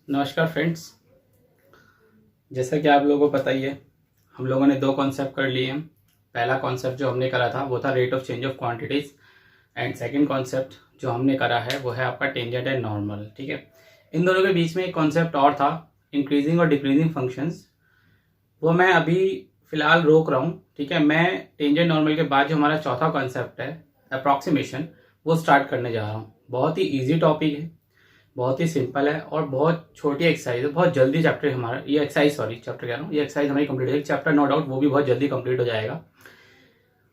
नमस्कार फ्रेंड्स। जैसा कि आप लोगों को पता ही है, हम लोगों ने दो कॉन्सेप्ट कर लिए हैं। पहला कॉन्सेप्ट जो हमने करा था वो था rate of change of quantities, and second concept जो हमने करा है वो है आपका टेंजेंट एंड नॉर्मल। ठीक है, इन दोनों के बीच में एक कॉन्सेप्ट और था, इंक्रीजिंग और डिक्रीजिंग फंक्शंस। वो मैं अभी फिलहाल रोक रहा हूँ। ठीक है, मैं टेंजेंट नॉर्मल के बाद जो हमारा चौथा कॉन्सेप्ट है अप्रॉक्सीमेशन, वो स्टार्ट करने जा रहा हूँ। बहुत ही ईजी टॉपिक है, बहुत ही सिंपल है और बहुत छोटी एक्सरसाइज है। बहुत जल्दी चैप्टर हमारा ये एक्सरसाइज, सॉरी चैप्टर कह रहा हूँ, ये एक्सरसाइज हमारी कंप्लीट हो जाएगी। चैप्टर नो डाउट वो भी बहुत जल्दी कंप्लीट हो जाएगा।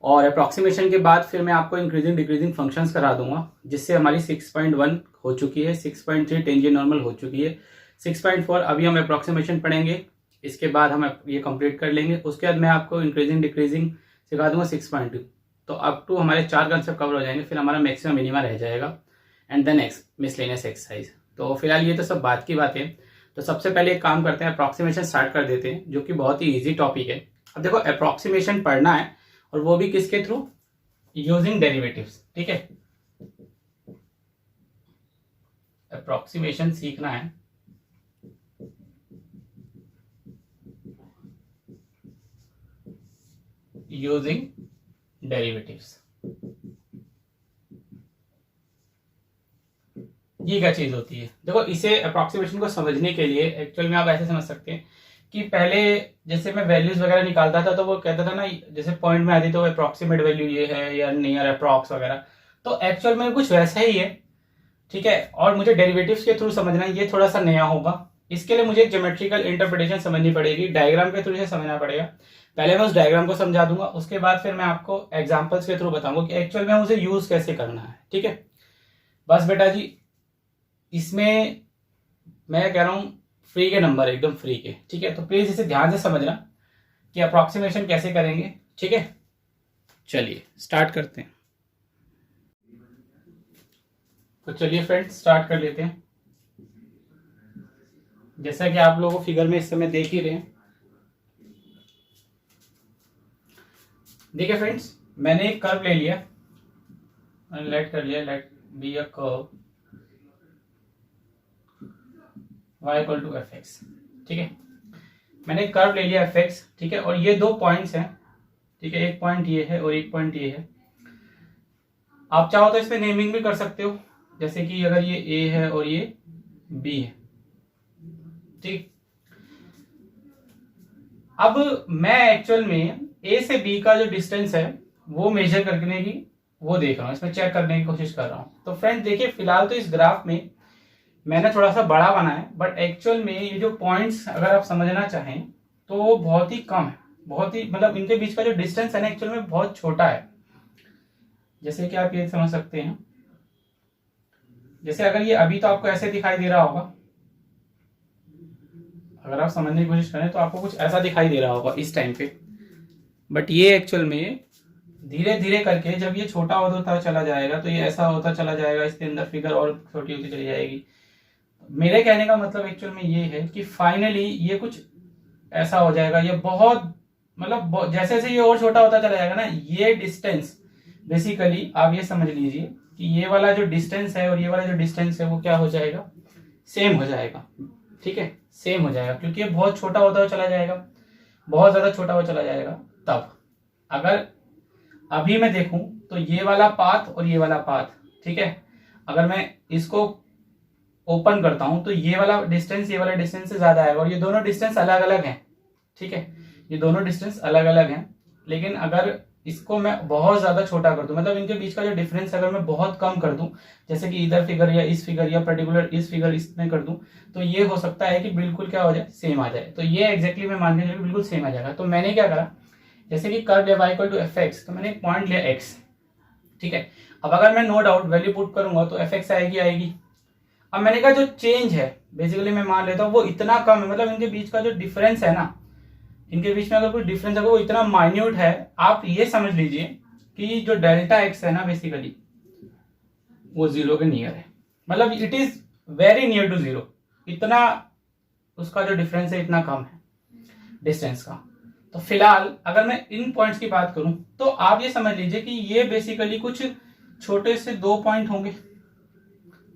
और अप्रॉक्सीमेशन के बाद फिर मैं आपको इंक्रीजिंग डिक्रीजिंग फंक्शंस करा दूंगा, जिससे हमारी 6.1 हो चुकी है, 6.3 टेंजेंट नॉर्मल हो चुकी है, 6.4 अभी हम अप्रॉक्सीमेशन पढ़ेंगे। इसके बाद हम ये कंप्लीट कर लेंगे। उसके बाद मैं आपको इंक्रीजिंग डिक्रीजिंग सिखा दूंगा 6.2। तो अप टू हमारे 4 कंसेप्ट कवर हो जाएंगे, फिर हमारा मैक्सिमम मिनिमा रह जाएगा। And then miscellaneous exercise. तो फिलहाल ये तो सब बात की बात है। तो सबसे पहले एक काम करते हैं, अप्रॉक्सीमेशन स्टार्ट कर देते हैं, जो कि बहुत ही इजी टॉपिक है। अब देखो, अप्रॉक्सीमेशन पढ़ना है और वो भी किसके थ्रू? Using derivatives. ठीक है, अप्रॉक्सीमेशन सीखना है यूजिंग डेरिवेटिव्स। ये क्या चीज होती है? देखो, इसे अप्रॉक्सीमेशन को समझने के लिए एक्चुअल में आप ऐसे समझ सकते हैं कि पहले जैसे मैं वैल्यूज वगैरह निकालता था तो वो कहता था ना, जैसे पॉइंट में आती तो अप्रॉक्सीमेट वैल्यू ये है या नियर अप्रॉक्स वगैरह। तो एक्चुअल में कुछ वैसा ही है। ठीक है, और मुझे डेरिवेटिव्स के थ्रू समझना है, ये थोड़ा सा नया होगा। इसके लिए मुझे एक ज्योमेट्रिकल इंटरप्रिटेशन समझनी पड़ेगी, डायग्राम के थ्रू से समझना पड़ेगा। पहले मैं उस डायग्राम को समझा दूंगा, उसके बाद फिर मैं आपको एग्जांपल्स के थ्रू बताऊंगा कि एक्चुअल में उसे यूज कैसे करना है। ठीक है, बस बेटा जी, इसमें मैं कह रहा हूं फ्री के नंबर, एकदम फ्री के। ठीक है, तो प्लीज इसे ध्यान से समझना कि अप्रॉक्सीमेशन कैसे करेंगे। ठीक है, चलिए स्टार्ट करते हैं। तो चलिए फ्रेंड्स, स्टार्ट कर लेते हैं। जैसा कि आप लोगों को फिगर में इस समय देख ही रहे हैं। देखिए फ्रेंड्स, मैंने एक कर्व ले लिया, लेट कर लिया, let be a curve y equal to F x. ठीक है, मैंने एक कर्व ले लिया एफ एक्स। ठीक है, और ये दो पॉइंट्स हैं। ठीक है, एक पॉइंट ये है और एक पॉइंट ये है। आप चाहो तो इसमें नेमिंग भी कर सकते हो, जैसे कि अगर ये ए है और ये बी है। ठीक, अब मैं एक्चुअल में ए से बी का जो डिस्टेंस है वो मेजर करने की वो देख रहा हूँ, इसमें चेक करने की कोशिश कर रहा हूँ। तो फ्रेंड देखिए, फिलहाल तो इस ग्राफ में मैंने थोड़ा सा बड़ा बनाया है, बट एक्चुअल में ये जो पॉइंट्स अगर आप समझना चाहें तो वो बहुत ही कम है। बहुत ही मतलब इनके बीच का जो डिस्टेंस है ना, एक्चुअल में बहुत छोटा है। जैसे कि आप ये समझ सकते हैं, जैसे अगर ये अभी तो आपको ऐसे दिखाई दे रहा होगा, अगर आप समझने की कोशिश करें तो आपको कुछ ऐसा दिखाई दे रहा होगा इस टाइम पे। बट ये एक्चुअल में धीरे धीरे करके जब ये छोटा होता चला जाएगा तो ये ऐसा होता चला जाएगा, इसके अंदर फिगर और छोटी होती चली जाएगी। मेरे कहने का मतलब एक्चुअल में ये है कि फाइनली ये कुछ ऐसा हो जाएगा। ये बहुत मतलब जैसे जैसे ये और छोटा होता चला जाएगा ना, ये डिस्टेंस बेसिकली आप ये समझ लीजिए कि ये वाला जो डिस्टेंस है और ये वाला जो डिस्टेंस है वो क्या हो जाएगा? सेम हो जाएगा। ठीक है, सेम हो जाएगा, क्योंकि ये बहुत छोटा होता चला जाएगा, बहुत ज्यादा छोटा हो चला जाएगा। तब अगर अभी मैं देखूं तो ये वाला पाथ और ये वाला पाथ, ठीक है, अगर मैं इसको ओपन करता हूं तो ये वाला डिस्टेंस ये वाला डिस्टेंस से ज्यादा आएगा, और ये दोनों डिस्टेंस अलग अलग हैं। ठीक है, ये दोनों डिस्टेंस अलग अलग हैं। लेकिन अगर इसको मैं बहुत ज्यादा छोटा कर दूं, मतलब इनके बीच का जो डिफरेंस अगर मैं बहुत कम कर दूं, जैसे कि इधर फिगर या इस फिगर या पर्टिकुलर इस फिगर इसमें कर दूं, तो ये हो सकता है कि बिल्कुल क्या हो जाए, सेम आ जाए। तो ये एग्जैक्टली मैं मान के चलिए बिल्कुल सेम आ जाएगा। तो मैंने क्या करा, जैसे कि कर्व लिया y equal to F X, तो मैंने एक पॉइंट लिया x। ठीक है, अब अगर मैं नो डाउट वैल्यू पुट करूंगा तो एफ एक्स आएगी। अब मैंने कहा जो चेंज है बेसिकली मैं मान लेता हूँ वो इतना कम है, मतलब इनके बीच का जो डिफरेंस है ना, इनके बीच में अगर कोई डिफरेंस है वो इतना माइन्यूट है, आप ये समझ लीजिए कि जो डेल्टा एक्स है ना बेसिकली वो जीरो के नियर है, मतलब it is very near to zero. इतना उसका जो डिफरेंस है इतना कम है डिस्टेंस का। तो फिलहाल अगर मैं इन पॉइंट्स की बात करूं तो आप ये समझ लीजिए कि ये बेसिकली कुछ छोटे से 2 पॉइंट होंगे।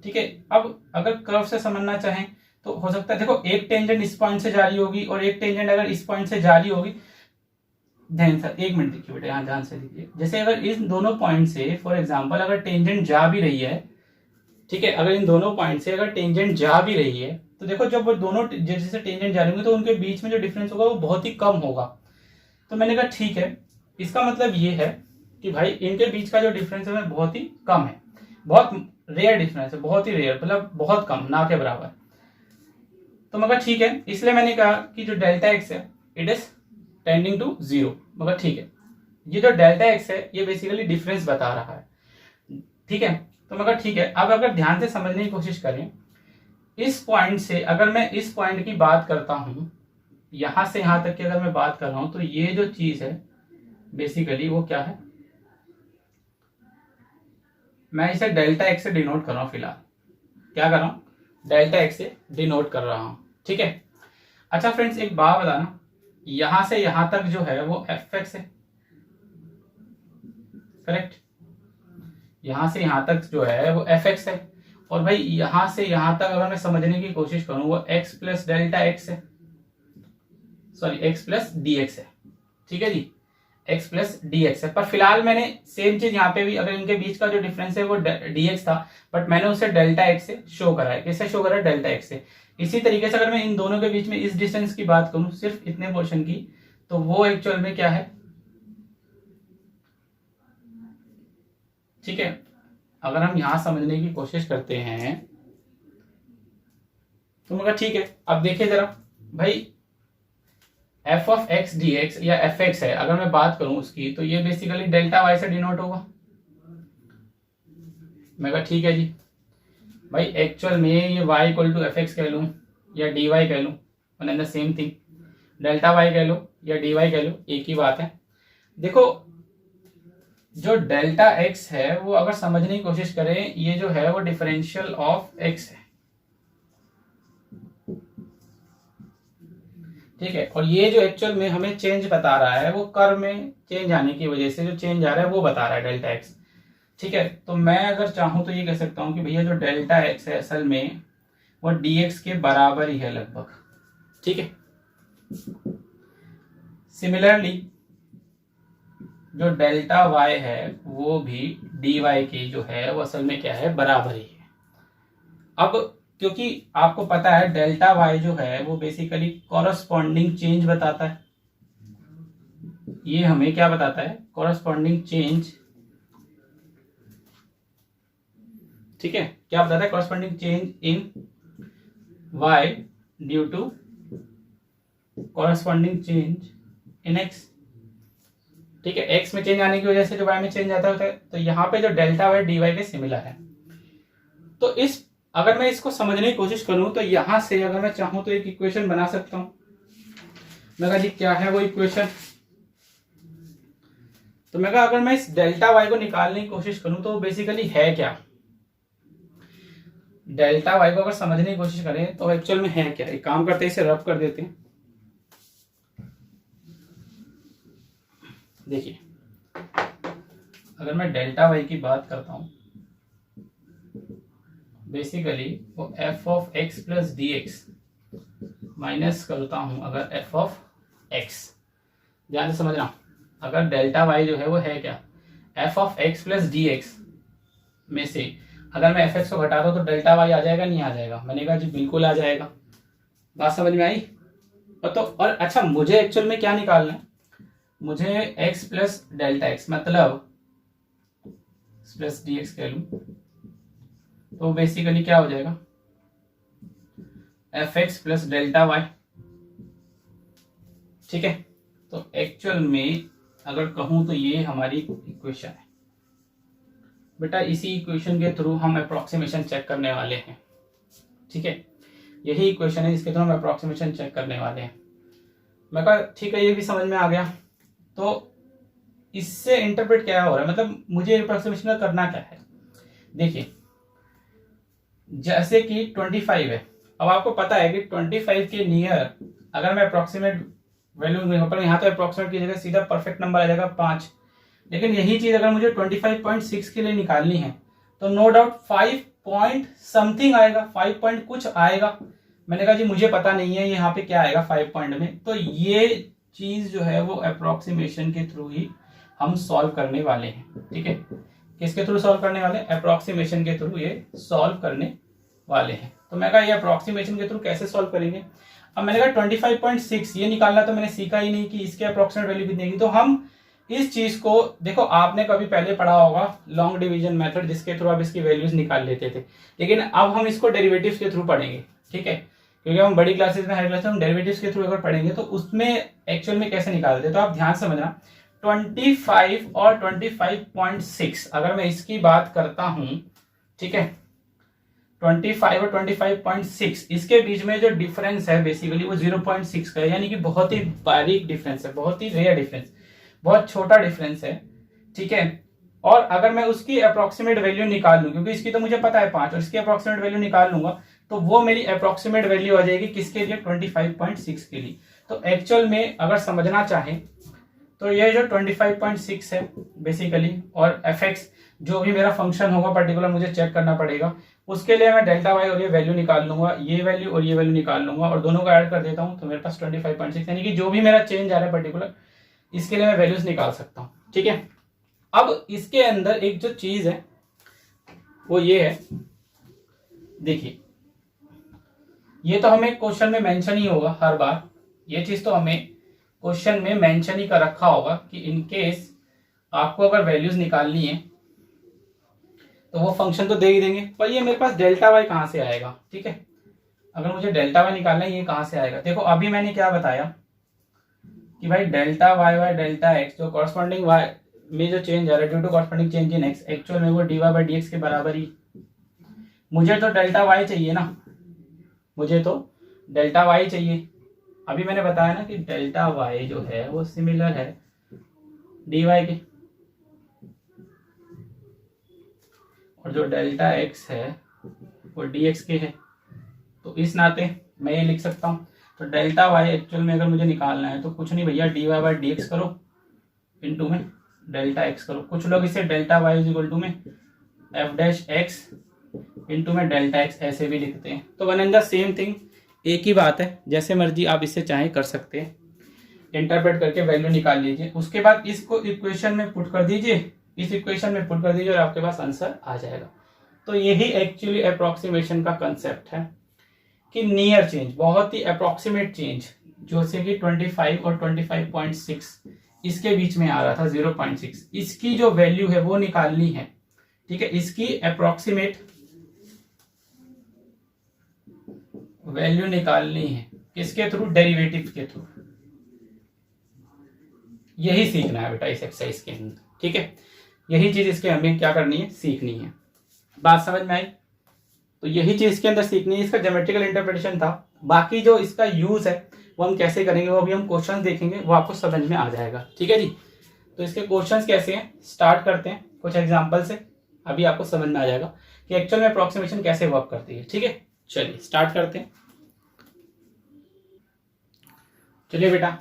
ठीक है, अब अगर कर्व से समझना चाहें तो हो सकता है देखो एक टेंजेंट इस पॉइंट से जा रही होगी और एक टेंजेंट अगर इस पॉइंट से जा रही होगी, ध्यान से एक मिनट देखिए बेटा, यहाँ ध्यान से देखिए, जैसे अगर इन दोनों पॉइंट से फॉर एग्जांपल अगर टेंजेंट जा भी रही है, ठीक है, अगर इन दोनों पॉइंट से अगर टेंजेंट जा भी रही है तो देखो जब वो दोनों जैसे टेंजेंट जा रही होंगी तो उनके बीच में जो डिफरेंस होगा वो बहुत ही कम होगा। तो मैंने कहा ठीक है, इसका मतलब ये है कि भाई इनके बीच का जो डिफरेंस है बहुत ही कम है, बहुत रेयर डिफरेंस है, बहुत ही रेयर, मतलब बहुत कम, ना के बराबर। तो मगर ठीक है, इसलिए मैंने कहा कि जो डेल्टा एक्स है इट इज टेंडिंग टू 0। मगर ठीक है, ये जो डेल्टा एक्स है ये बेसिकली डिफरेंस बता रहा है, ठीक है। तो मगर ठीक है, अब अगर ध्यान से समझने की कोशिश करें, इस पॉइंट से अगर मैं इस पॉइंट की बात करता हूं, यहां से यहां तक की अगर मैं बात कर रहा हूं, तो ये जो चीज है बेसिकली वो क्या है, मैं इसे डेल्टा एक्स से डिनोट कर रहा हूं फिलहाल। क्या कर रहा हूं, डेल्टा एक्स से डिनोट कर रहा हूं, ठीक है। अच्छा फ्रेंड्स, एक बात बताना, यहां से यहां तक जो है वो एफ एक्स है, करेक्ट, यहां से यहां तक जो है वो एफ एक्स है, और भाई यहां से यहां तक अगर मैं समझने की कोशिश करूं वो एक्स प्लस डेल्टा एक्स है, sorry x plus D x है, ठीक है जी, एक्स प्लस डी एक्स है। पर फिलहाल मैंने सेम चीज यहाँ पे भी, अगर इनके बीच का जो डिफरेंस है वो डी एक्स था, बट मैंने उसे डेल्टा एक्स से शो करा है। किससे शो करा है, डेल्टा एक्स से। इसी तरीके से अगर मैं इन दोनों के बीच में इस डिस्टेंस की बात करूं, सिर्फ इतने पोर्शन की, तो वो एक्चुअल में क्या है, ठीक है। अगर हम यहां समझने की कोशिश करते हैं तो मगर ठीक है, अब देखिए जरा भाई, F of x D x या एफ एक्स है, अगर मैं बात करूं उसकी, तो ये बेसिकली डेल्टा वाई से डिनोट होगा। मैं कहा ठीक है जी, भाई एक्चुअल में ये y equal to F X कह लूँ या डी वाई कह लूँ, one and the same thing, delta Y कह लो या डी वाई कह लो, एक ही बात है। देखो जो डेल्टा एक्स है वो अगर समझने की कोशिश करें, ये जो है वो डिफरेंशियल ऑफ एक्स है, ठीक है। और ये जो एक्चुअल में हमें चेंज बता रहा है वो कर्व में चेंज आने की वजह से जो चेंज आ रहा है वो बता रहा है डेल्टा एक्स, ठीक है। तो मैं अगर चाहूं तो ये कह सकता हूं कि भैया जो डेल्टा एक्स है असल में वो डी एक्स के बराबर ही है लगभग, ठीक है। सिमिलरली जो डेल्टा वाई है वो भी डी वाई की जो है वो असल में क्या है, बराबर ही है। अब क्योंकि आपको पता है डेल्टा वाई जो है वो बेसिकली कॉरस्पॉन्डिंग चेंज बताता है, ये हमें क्या बताता है, कॉरस्पॉन्डिंग चेंज, ठीक है। क्या बताता है, corresponding change in Y due to corresponding change in X, ठीक है। एक्स में चेंज आने की वजह से जो वाई में चेंज आता है, तो यहाँ पे जो डेल्टा वाई डी वाई के सिमिलर है। तो इस अगर मैं इसको समझने की कोशिश करूं तो यहां से अगर मैं चाहूं तो एक इक्वेशन बना सकता हूं। मैं कहा जी क्या है वो इक्वेशन, तो मैं कहा अगर मैं इस डेल्टा वाई को निकालने की कोशिश करूं तो बेसिकली है क्या, डेल्टा वाई को अगर समझने की कोशिश करें तो एक्चुअल में है क्या। एक काम करते हैं, इसे रब कर देते हैं। देखिए अगर मैं डेल्टा वाई की बात करता हूं, बेसिकली वो F of x plus D x minus करता हूं अगर एफ ऑफ एक्स, ध्यान से समझना, अगर डेल्टा वाई जो है वो है क्या, F of x plus D x में से अगर मैं एफ एक्स को घटाता हूं तो डेल्टा वाई आ जाएगा, नहीं आ जाएगा। मैंने कहा जी बिल्कुल आ जाएगा, बात समझ में आई। और तो और अच्छा, मुझे एक्चुअल में क्या निकालना है, मुझे एक्स प्लस डेल्टा एक्स मतलब प्लस डी एक्स कह लूं, तो बेसिकली क्या हो जाएगा, F X plus delta Y, ठीक है। तो एक्चुअल में अगर कहूं तो ये हमारी इक्वेशन है बेटा। इसी इक्वेशन के थ्रू हम अप्रोक्सीमेशन चेक करने वाले हैं, ठीक है। यही इक्वेशन है जिसके थ्रू हम अप्रोक्सीमेशन चेक करने वाले हैं। मैं कहा ठीक है, ये भी समझ में आ गया। तो इससे इंटरप्रेट क्या हो रहा है, मतलब मुझे अप्रोक्सीमेशन का करना क्या है। देखिए जैसे कि 25 है, अब आपको पता है कि 25 के नियर अगर मैं अप्रोक्सीमेट वैल्यू पर, यहाँ तो अप्रोक्सीमेट की जगह सीधा परफेक्ट नंबर आ जाएगा 5, लेकिन यही चीज अगर मुझे 25.6 के लिए निकालनी है तो नो डाउट 5 पॉइंट समथिंग आएगा, 5 पॉइंट कुछ आएगा, मैंने कहा जी मुझे पता नहीं है यहाँ पे क्या आएगा 5 पॉइंट में। तो ये चीज जो है वो अप्रोक्सीमेशन के थ्रू ही हम सॉल्व करने वाले हैं। ठीक है, किसके थ्रू सॉल्व करने वाले हैं? अप्रोक्सीमेशन के थ्रू ये सॉल्व करने वाले हैं। तो मैं कहा ये अप्रोक्सीमेशन के थ्रू कैसे सॉल्व करेंगे। अब मैंने कहा 25.6 ये निकालना तो मैंने सीखा ही नहीं कि इसके अप्रोक्सीमेट वैल्यू कितनी है। तो हम इस चीज को देखो, आपने कभी पहले पढ़ा होगा लॉन्ग डिवीजन मेथड, जिसके थ्रू आप इसकी वैल्यूज निकाल लेते थे, लेकिन अब हम इसको डेरिवेटिव्स के थ्रू पढ़ेंगे। ठीक है, क्योंकि हम बड़ी क्लासेस में, हाई क्लासेस में हम डेरिवेटिव्स के थ्रू अगर पढ़ेंगे तो उसमें एक्चुअल में कैसे निकालते हैं। तो आप ध्यान समझना, 25 और 25.6 अगर मैं इसकी बात करता हूं, ठीक है, 25 और 25.6 इसके बीच में जो डिफरेंस है बेसिकली वो 0.6 का है, यानी कि बहुत ही बारीक डिफरेंस है, बहुत ही रेयर डिफरेंस, बहुत छोटा डिफरेंस है। ठीक है, और अगर मैं उसकी अप्रोक्सीमेट वैल्यू निकाल लूं, क्योंकि इसकी तो मुझे पता है 5, और इसकी अप्रोक्सीमेट वैल्यू निकाल लूंगा तो वो मेरी अप्रोक्सीमेट वैल्यू आ जाएगी किसके लिए? 25.6 के लिए। तो एक्चुअल में अगर समझना चाहें तो ये जो 25.6 है बेसिकली, और एफ एक्स जो भी मेरा फंक्शन होगा पर्टिकुलर मुझे चेक करना पड़ेगा, उसके लिए मैं डेल्टा वाई और ये वैल्यू निकाल लूंगा, ये वैल्यू और ये वैल्यू निकाल लूंगा, और दोनों को ऐड कर देता हूं तो मेरे पास 25.6, यानी कि जो भी मेरा चेंज आ रहा है पर्टिकुलर, इसके लिए मैं वैल्यूज निकाल सकता हूं। ठीक है, अब इसके अंदर एक जो चीज है वो ये है, देखिए ये तो हमें क्वेश्चन में मेंशन ही होगा हर बार, ये चीज तो हमें क्वेश्चन में मेंशन ही कर रखा होगा कि इन केस आपको अगर वैल्यूज निकालनी है तो वो फंक्शन तो दे ही देंगे, पर ये मेरे पास डेल्टा वाई कहां से आएगा। ठीक है, अगर मुझे डेल्टा वाई निकालना है ये कहां से आएगा। देखो अभी मैंने क्या बताया कि भाई delta Y by delta X जो कॉरस्पॉन्डिंग वाई में जो चेंज आ रहा है due to corresponding change in X, actual में वो D Y by D X के बराबर ही। मुझे तो डेल्टा वाई चाहिए ना, मुझे तो डेल्टा वाई चाहिए। अभी मैंने बताया ना कि डेल्टा वाई जो है वो सिमिलर है डी वाई के, और जो डेल्टा एक्स है वो डी एक्स के है। तो इस नाते मैं ये लिख सकता हूं, तो डेल्टा वाई एक्चुअल में अगर मुझे निकालना है तो कुछ नहीं भैया, D Y by D X करो इनटू में डेल्टा एक्स करो। कुछ लोग इसे delta Y is equal to में एफ डैश एक्स इनटू में डेल्टा एक्स ऐसे भी लिखते हैं। तो one and the same thing, एक ही बात है, जैसे मर्जी आप इसे चाहे कर सकते हैं, इंटरप्रेट करके वैल्यू निकाल लीजिए, उसके बाद इसको इक्वेशन में पुट कर दीजिए, इस इक्वेशन में पुट कर दीजिए और आपके पास आंसर आ जाएगा। तो यही एक्चुअली अप्रोक्सीमेशन का कंसेप्ट है कि नियर चेंज, बहुत ही अप्रोक्सीमेट चेंज, जो से कि 25 और 25.6 इसके बीच में आ रहा था 0.6, इसकी जो वैल्यू है वो निकालनी है। ठीक है, इसकी अप्रोक्सीमेट वैल्यू निकालनी है किसके थ्रू? डेरिवेटिव के थ्रू। यही सीखना है बेटा इस एक्सरसाइज के अंदर। ठीक है, यही चीज इसके हमें क्या करनी है? सीखनी है। बात समझ में आई? तो यही चीज इसके अंदर सीखनी है, इसका ज्योमेट्रिकल इंटरप्रिटेशन था। बाकी जो इसका यूज है वो हम कैसे करेंगे वो अभी हम क्वेश्चंस देखेंगे, वो आपको समझ में आ जाएगा। ठीक है जी, तो इसके क्वेश्चंस कैसे हैं स्टार्ट करते हैं कुछ एग्जांपल से, अभी आपको समझ में आ जाएगा कि एक्चुअल में अप्रोक्सीमेशन कैसे वर्क करती है। ठीक है, चलिए स्टार्ट करते हैं। चलिए बेटा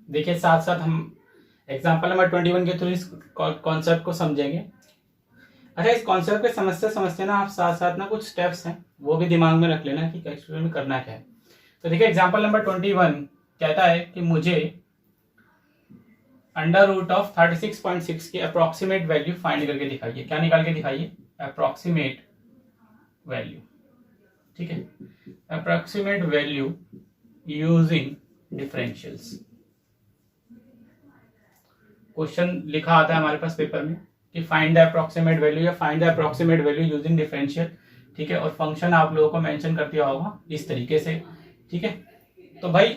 देखिए, साथ साथ हम एग्जांपल नंबर 21 के थ्रू इस कॉन्सेप्ट को समझेंगे। अच्छा, इस कॉन्सेप्ट को समझते समझते ना आप साथ साथ ना कुछ स्टेप्स हैं वो भी दिमाग में रख लेना कि एक्चुअली में करना क्या है। तो देखिए एग्जांपल नंबर 21 कहता है कि मुझे अंडर रूट ऑफ 36.6 की अप्रोक्सीमेट वैल्यू फाइंड करके दिखाइए। क्या निकाल के दिखाइए? Approximate value. ठीक है, approximate value using differentials. Question लिखा आता है हमारे पास पेपर में कि फाइंड द अप्रोक्सीमेट वैल्यू या find the approximate value using differential. ठीक है, और फंक्शन आप लोगों को मेंशन कर दिया होगा इस तरीके से। ठीक है, तो भाई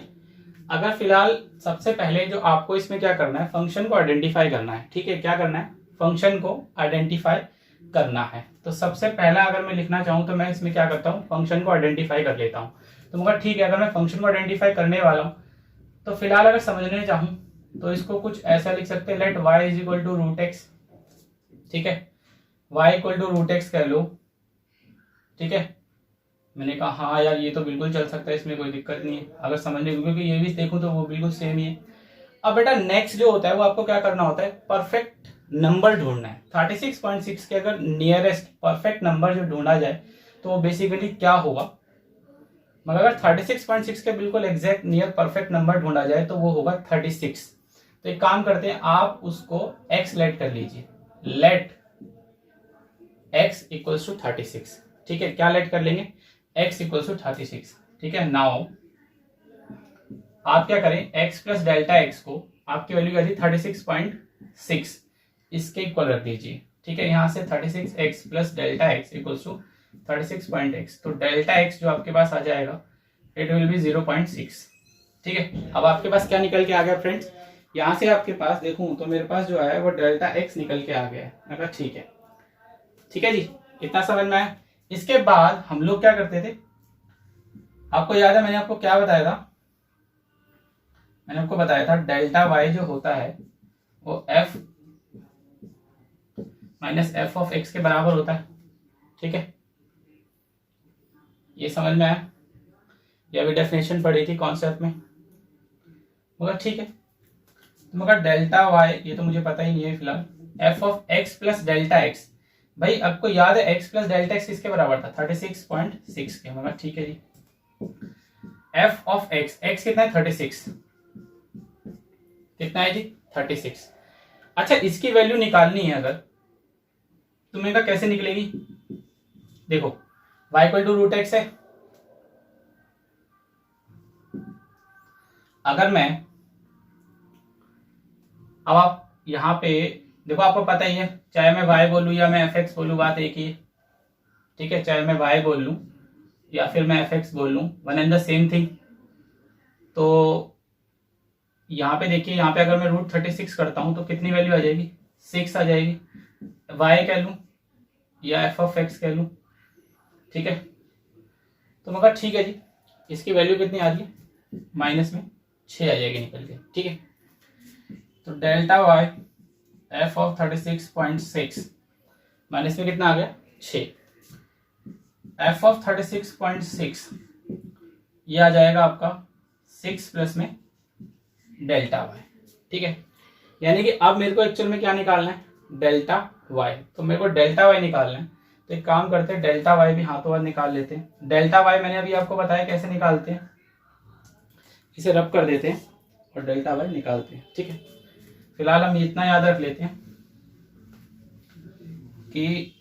अगर फिलहाल सबसे पहले जो आपको इसमें क्या करना है, फंक्शन को आइडेंटिफाई करना है। ठीक है, क्या करना है? फंक्शन को आइडेंटिफाई करना है। तो सबसे पहला अगर मैं लिखना चाहूं तो मैं इसमें क्या करता हूं, फंक्शन को आइडेंटिफाई कर लेता हूं। तो मगर ठीक है, अगर मैं फंक्शन को आइडेंटिफाई करने वाला हूं तो फिलहाल अगर समझने चाहूं तो इसको कुछ ऐसा लिख सकते हैं, let y is equal to root X. ठीक है, y equal to root X कह लो। ठीक है, मैंने कहा हाँ यार ये तो बिल्कुल चल सकता है, इसमें कोई दिक्कत नहीं है अगर समझने को, क्योंकि ये भी देखूं तो वो बिल्कुल सेम ही है। अब बेटा नेक्स्ट जो होता है वो आपको क्या करना होता है, परफेक्ट नंबर ढूंढना है। 36.6 के अगर नियरेस्ट परफेक्ट नंबर जो ढूंढा जाए तो वो बेसिकली क्या होगा, मगर अगर 36.6 के बिल्कुल एग्जैक्ट नियर परफेक्ट नंबर ढूंढा जाए तो वो होगा 36। तो एक काम करते हैं, आप उसको x लेट कर लीजिए, लेट x इक्वल्स टू 36। ठीक है, क्या लेट कर लेंगे, x इक्वल्स टू 36। ठीक है, नाउ आप क्या करें, x प्लस डेल्टा x को आपकी वैल्यू क्या थी 36.6, इसके इक्वल रख दीजिए। ठीक है, यहां से 36x plus delta x equals to 36.x, तो डेल्टा x जो आपके पास आ जाएगा इट विल बी 0.6। ठीक है, अब आपके पास क्या निकल के आ गया फ्रेंड्स, यहां से आपके पास देखूं तो मेरे पास जो है वो डेल्टा x निकल के आ गया है। मैं कहा ठीक है, ठीक है जी, इतना समझ में आया। इसके बाद हम लोग क्या करते थे, आपको याद है मैंने आपको क्या बताया था, मैंने आपको बताया था डेल्टा y जो होता है वो f minus f of x के बराबर होता है। ठीक है, ये समझ में आया, ये अभी डेफिनेशन पढ़ी थी कॉन्सेप्ट में, मगर ठीक है। मगर डेल्टा y ये तो मुझे पता ही नहीं है फिलहाल, F of x plus delta x, भाई आपको याद है एक्स प्लस डेल्टा एक्स किसके बराबर था, 36.6 के। मगर ठीक है जी, एफ ऑफ एक्स, एक्स कितना है 36, कितना है जी 36। अच्छा, इसकी वैल्यू निकालनी है अगर, तुम्हें का कैसे निकलेगी, देखो y equal to root X है, अगर मैं अब आप यहां पे देखो, आपको पता ही है चाहे मैं y बोलूं या मैं fx बोलूं बात एक ही है। ठीक है, चाहे मैं y बोल लूं या फिर मैं fx बोल लूं, one and the same thing. तो यहाँ पे देखिए, यहाँ पे अगर मैं रूट 36 करता हूं तो कितनी वैल्यू आ जाएगी, 6 आ जाएगी। y कह लूं या एफ ऑफ एक्स कह लूं, ठीक है। तो मगर ठीक है जी, इसकी वैल्यू कितनी आ रही है, माइनस में 6 आ जाएगी निकल के। ठीक है, तो delta Y F of 36.6 minus में कितना आ गया 6, एफ ऑफ 36.6 ये आ जाएगा आपका 6 प्लस में डेल्टा वाई। ठीक है, यानी कि अब मेरे को एक्चुअल में क्या निकालना है, डेल्टा वाई। तो मेरे को डेल्टा वाई निकालना है, तो एक काम करते हैं डेल्टा वाई भी हाथों हाथ निकाल लेते हैं। डेल्टा वाई मैंने अभी आपको बताया कैसे निकालते हैं, इसे रब कर देते हैं और डेल्टा वाई निकालते हैं। ठीक है, फिलहाल हम इतना याद रख लेते हैं कि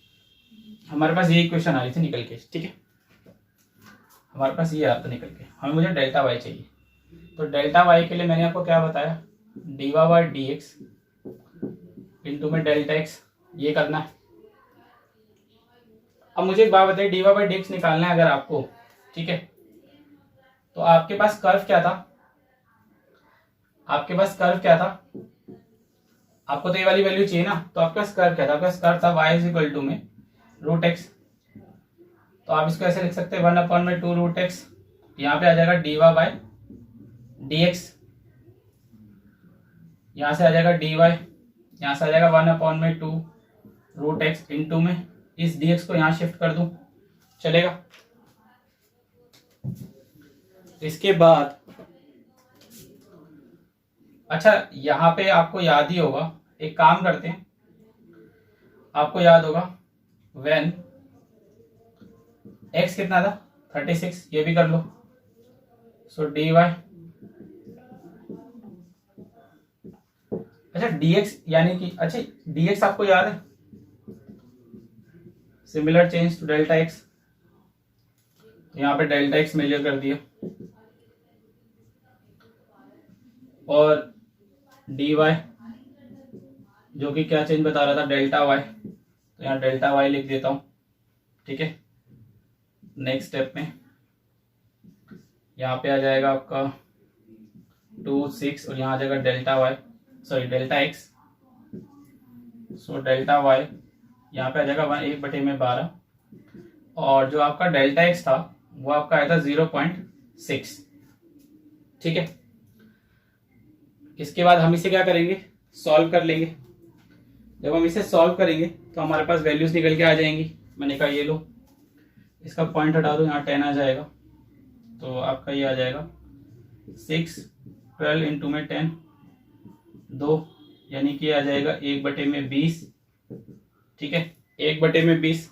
हमारे पास ये इक्वेशन आ रही थी निकल के। ठीक है, हमारे पास ये आता निकल के, हमें मुझे डेल्टा वाई चाहिए। तो डेल्टा वाई के लिए मैंने आपको क्या बताया, D Y by D X into में डेल्टा एक्स, ये करना है। अब मुझे एक बात बताइए, D Y by D X निकालना है अगर आपको, ठीक है, तो आपके पास कर्व क्या था, आपके पास कर्व क्या था, आपको तो ये वाली वैल्यू चाहिए ना, तो आपके पास कर्व क्या था, आपके पास कर्व था y इज इक्वल टू में रूट एक्स। तो आप इसको ऐसे लिख सकते हैं 1/2 रूट एक्स, यहाँ पे आ जाएगा D Y by D X, यहाँ से आ जाएगा डी वाई, यहाँ से आ जाएगा 1/2 रूट एक्स इंटू में इस डी एक्स को यहाँ शिफ्ट कर दूं, चलेगा। इसके बाद अच्छा, यहाँ पे आपको याद ही होगा, एक काम करते हैं, आपको याद होगा व्हेन x कितना था 36, ये भी कर लो। सो डी वाई, अच्छा dx यानी कि, अच्छा dx आपको याद है, similar change to delta x, यहाँ पे डेल्टा x मेजर कर दिया, और डी वाई जो कि क्या चेंज बता रहा था, डेल्टा वाई, तो यहाँ डेल्टा वाई लिख देता हूं। ठीक है, नेक्स्ट स्टेप में यहाँ पे आ जाएगा आपका 2 6 और यहाँ आ जाएगा delta Y, sorry delta X. So delta Y यहाँ पे आ जाएगा 1/12, और जो आपका डेल्टा एक्स था वो आपका आया था 0.6। ठीक है, इसके बाद हम इसे क्या करेंगे, सॉल्व कर लेंगे। जब हम इसे सॉल्व करेंगे तो हमारे पास वैल्यूज निकल के आ जाएंगी। मैंने कहा ये लो, इसका पॉइंट हटा दो, यहाँ 10 आ जाएगा, तो आपका ये आ जाएगा 6 12 इंटू में 10 2, यानी कि आ जाएगा 1/20। ठीक है, 1/20,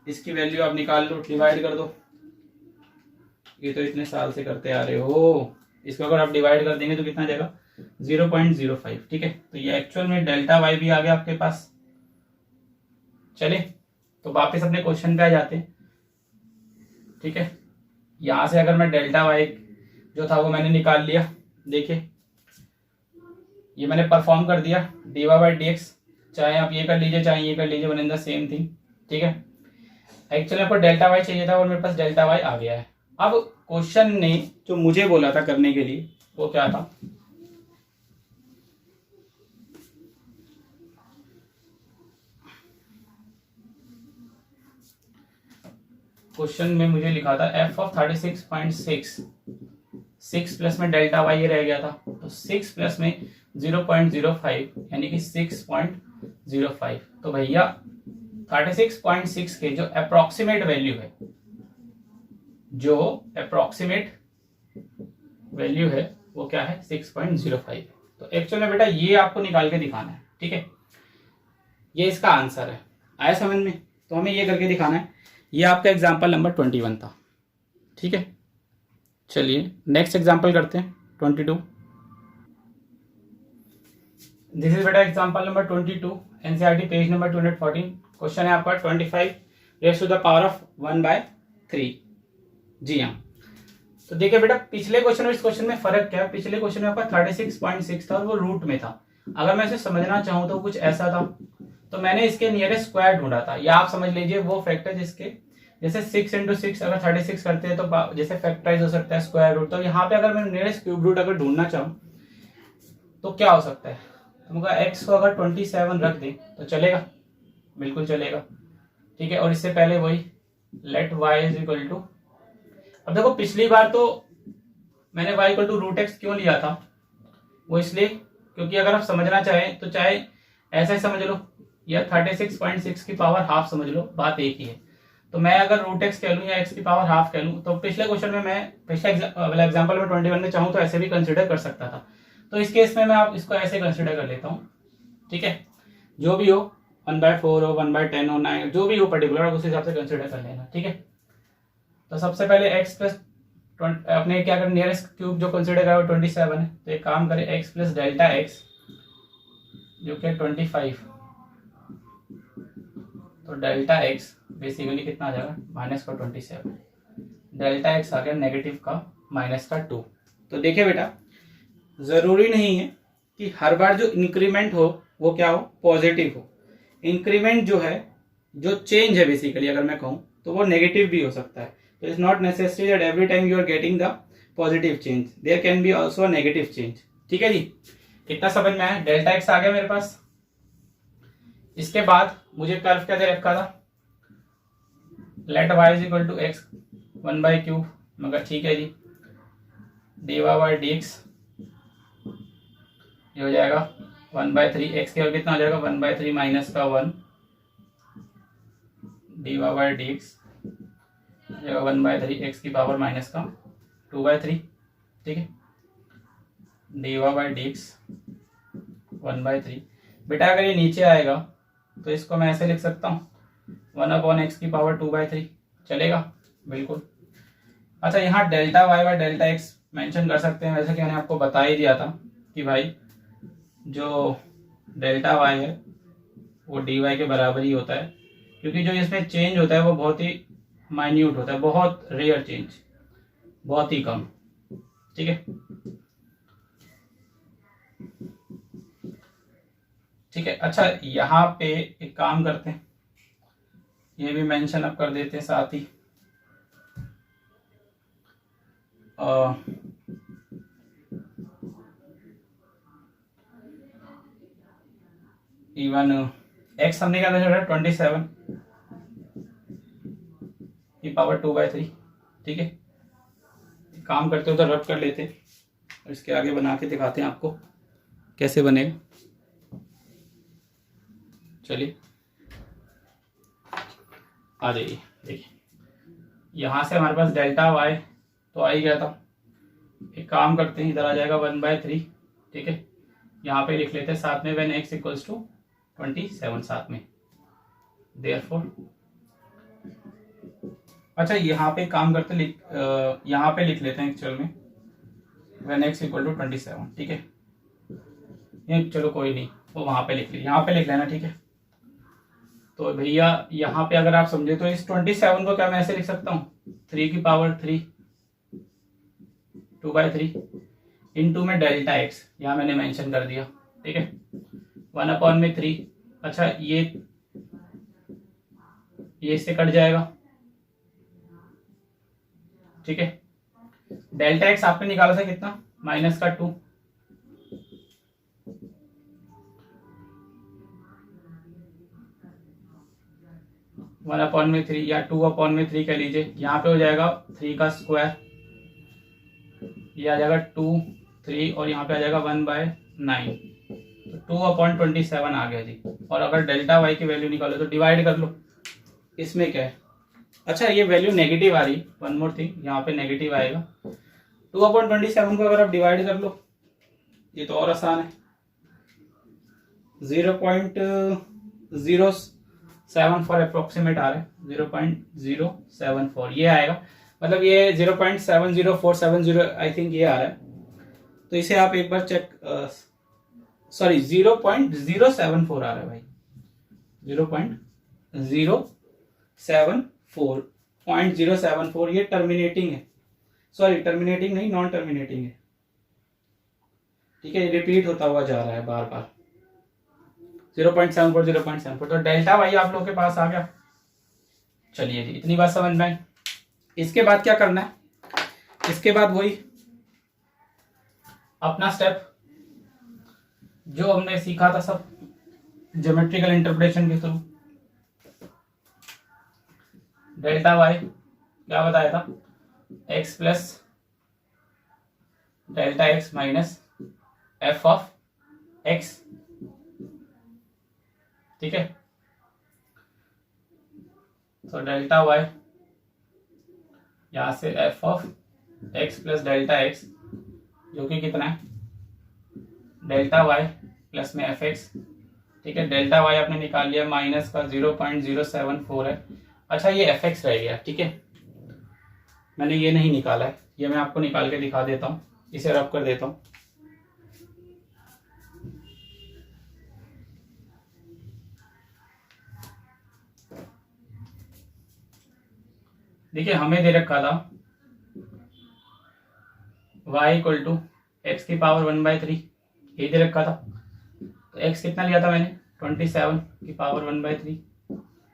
इसकी वैल्यू आप निकाल लो, डिवाइड कर दो, ये तो इतने साल से करते आ रहे हो। इसको अगर आप डिवाइड कर देंगे तो कितना आ जाएगा 0.05। ठीक है, तो ये एक्चुअल में डेल्टा वाई भी आ गया आपके पास। चले तो वापस अपने क्वेश्चन पे आ जाते हैं। ठीक है, यहां से अगर मैं डेल्टा वाई जो था वो मैंने निकाल लिया। देखिए ये मैंने परफॉर्म कर दिया dy बाई डी एक्स, चाहे आप ये कर लीजिए चाहे ये कर लीजिए, one in the same thing. ठीक है, एक्चुअली आपको डेल्टा वाई चाहिए था और मेरे पास डेल्टा वाई आ गया है। अब क्वेश्चन ने जो मुझे बोला था करने के लिए वो क्या था, क्वेश्चन में मुझे लिखा था f ऑफ 36.6, 6 प्लस में डेल्टा वाई ये रह गया था, तो 6 प्लस में 0.05 यानी कि 6.05। तो भैया 36.6 के जो अप्रोक्सीमेट वैल्यू है, जो अप्रोक्सीमेट वैल्यू है वो क्या है 6.05। तो एक्चुअल में बेटा ये आपको निकाल के दिखाना है। ठीक है, ये इसका आंसर है। आया समझ में? तो हमें ये करके दिखाना है। ये आपका एग्जाम्पल नंबर 21 था। ठीक है, चलिए नेक्स्ट एग्जाम्पल करते हैं 22। दिस इज बेटा example number 22, NCERT page number 214। Question है आपका 25 raise to the power of 1/3। जी हाँ, तो देखिए बेटा पिछले क्वेश्चन और इस क्वेश्चन में फर्क क्या है। पिछले क्वेश्चन में आपका 36.6 था और वो रूट में था। अगर मैं इसे समझना चाहूँ तो कुछ ऐसा था, तो मैंने इसके नियरेस्ट स्क्वायर ढूंढा था, या आप समझ लीजिए वो फैक्टर जिसके जैसे 6 इंटू 6 अगर 36 करते हैं तो जैसे फैक्टराइज हो सकता है स्क्वायर रूट। तो यहाँ पे अगर मैं नियरेस्ट क्यूब रूट अगर ढूंढना चाहूँ तो क्या हो सकता है, तो x को अगर 27 रख दें तो चलेगा, बिल्कुल चलेगा। ठीक है, और इससे पहले वही let y is equal to, अब देखो पिछली बार तो मैंने y equal to root X क्यों लिया था, वो इसलिए क्योंकि अगर आप समझना चाहें तो चाहे ऐसा ही समझ लो या 36.6 की पावर हाफ समझ लो, बात एक ही है। तो मैं अगर रूट एक्स कह लूँ या x की पावर हाफ कह लूँ, तो पिछले क्वेश्चन में मैं पिछले एग्जाम्पल में 21 में चाहूँ तो ऐसे भी कंसिडर कर सकता था। तो इस केस में मैं आप इसको ऐसे कंसिडर कर लेता हूँ। ठीक है, जो भी हो 1/4 हो 1/10 हो 9 जो भी हो पर्टिकुलर उस हिसाब से कंसिडर कर लेना। ठीक है, तो सबसे पहले x प्लस अपने क्या करें नियरेस्ट क्यूब जो कंसिडर करा वो 27 है, तो एक काम करें x प्लस डेल्टा एक्स जो कि 25, तो डेल्टा एक्स बेसिकली कितना आ जाएगा माइनस का 27, डेल्टा एक्स आ गया नेगेटिव का माइनस का 2। तो देखिए बेटा जरूरी नहीं है कि हर बार जो इंक्रीमेंट हो वो क्या हो पॉजिटिव हो। इंक्रीमेंट जो है जो चेंज है बेसिकली अगर मैं कहूँ तो वो नेगेटिव भी हो सकता है। तो it's not necessary that every time you are getting the positive change, there can be also a negative change. ठीक है जी, कितना समझ में आया? डेल्टा एक्स आ गया मेरे पास। इसके बाद मुझे कर्व क्या दे रखा था, let y is equal to x 1/3, मगर ठीक है जी dy बाई डी एक्स ये हो जाएगा 1/3, एक्स के कितना हो जाएगा 1/3 माइनस का 1 dy by D x 1/3 x की पावर माइनस का 2/3। ठीक है, dy बाई डी एक्स 1/3। बेटा अगर ये नीचे आएगा तो इसको मैं ऐसे लिख सकता हूँ 1/x की पावर 2/3, चलेगा बिल्कुल। अच्छा यहाँ delta y by delta x mention कर सकते हैं, वैसे कि मैंने आपको बता ही दिया था कि भाई जो डेल्टा वाई है वो डी वाई के बराबर ही होता है, क्योंकि जो इसमें चेंज होता है वो बहुत ही माइन्यूट होता है, बहुत रेयर चेंज, बहुत ही कम। ठीक है, ठीक है। अच्छा यहाँ पे एक काम करते हैं, ये भी मेंशन अप कर देते हैं साथ ही। इवन एक्स हमने क्या मेजर है 27 की पावर 2/3। ठीक है, काम करते हो तो रब कर लेते और इसके आगे बना के दिखाते हैं आपको कैसे बनेगा। चलिए आ जाइए, देखिए यहाँ से हमारे पास डेल्टा वाई तो आ ही गया था। एक काम करते हैं, इधर आ जाएगा 1/3। ठीक है, यहाँ पे लिख लेते हैं साथ में व्हेन x इक्वल्स टू 27 साथ में, देयरफॉर अच्छा यहाँ पे काम करते यहाँ पे लिख लेते हैं एक्चुअल में when x इक्वल टू 27, ठीक है। ये चलो कोई नहीं, वो वहां पे लिख यहाँ पे लिख लेना, ठीक है। तो भैया यहाँ पे अगर आप समझे तो इस 27 को क्या मैं ऐसे लिख सकता हूँ 3 की पावर 3 2/3 इनटू में डेल्टा एक्स, यहाँ मैंने मेंशन कर दिया, ठीक है। 1/3। अच्छा ये इससे कट जाएगा, ठीक है। डेल्टा एक्स आपने निकाला था कितना, -2। वन अपॉन में 3 या 2/3 कह लीजिए, यहाँ पे हो जाएगा 3 का स्क्वायर, ये आ जाएगा 2 3 और यहाँ पे आ जाएगा 1/9, तो 2/27 आ गया जी। और अगर डेल्टा वाई की वैल्यू निकालो तो डिवाइड कर लो, इसमें क्या है। अच्छा ये वैल्यू नेगेटिव आ रही, वन मोर थिंग, यहाँ पे नेगेटिव आएगा। 2/27 को अगर आप डिवाइड कर लो, ये तो और आसान है, 0.074 अप्रोक्सीमेट आ रहा है, 0.074 ये आएगा, मतलब ये 0.70470 आई थिंक ये आ रहा है। तो इसे आप एक बार चेक, सॉरी 0.074 आ रहा है भाई, 0.074 ये टर्मिनेटिंग है, सॉरी टर्मिनेटिंग नहीं, नॉन टर्मिनेटिंग है, ठीक है। रिपीट होता हुआ जा रहा है बार बार, 0.74 तो डेल्टा वाई आप लोगों के पास आ गया। चलिए जी इतनी बात समझ में आई। इसके बाद क्या करना है, इसके बाद वही अपना स्टेप जो हमने सीखा था सब ज्योमेट्रिकल इंटरप्रिटेशन के थ्रू। डेल्टा वाई क्या बताया था, x plus delta x minus f of x, ठीक है। तो डेल्टा वाई यहां से F of x plus delta X जो कि कितना है डेल्टा वाई प्लस में एफ एक्स, ठीक है। डेल्टा वाई आपने निकाल लिया, माइनस का 0.074 है। अच्छा ये एफ एक्स रह गया, ठीक है, मैंने ये नहीं निकाला है, ये मैं आपको निकाल के दिखा देता हूँ, इसे रब कर देता हूँ। देखिए हमें दे रखा था y इक्वल टू एक्स की पावर 1/3, ये दे रखा था। तो x कितना लिया था मैंने 27 की पावर 1/3,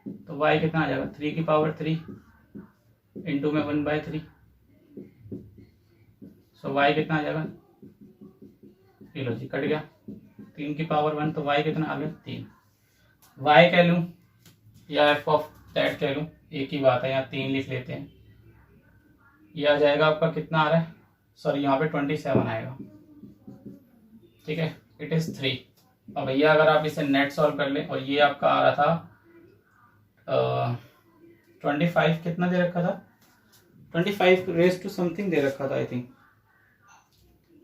तो y कितना आ जाएगा 3 की पावर 3 इंटू में 1/3, सो y कितना आ जाएगा, ये लो जी कट गया, 3 की पावर 1, तो y कितना आ गया 3। y कह लूँ या एफ ऑफ दैट कह लूँ, एक ही बात है, यहाँ 3 लिख लेते हैं। ये आ जाएगा आपका कितना आ रहा है, सॉरी यहाँ पे 27 आएगा, ठीक है, इट इज 3। अब भैया अगर आप इसे नेट सॉल्व कर लें, और ये आपका आ रहा था 25 कितना दे रखा था, 25 रेज टू समथिंग दे रखा था, I think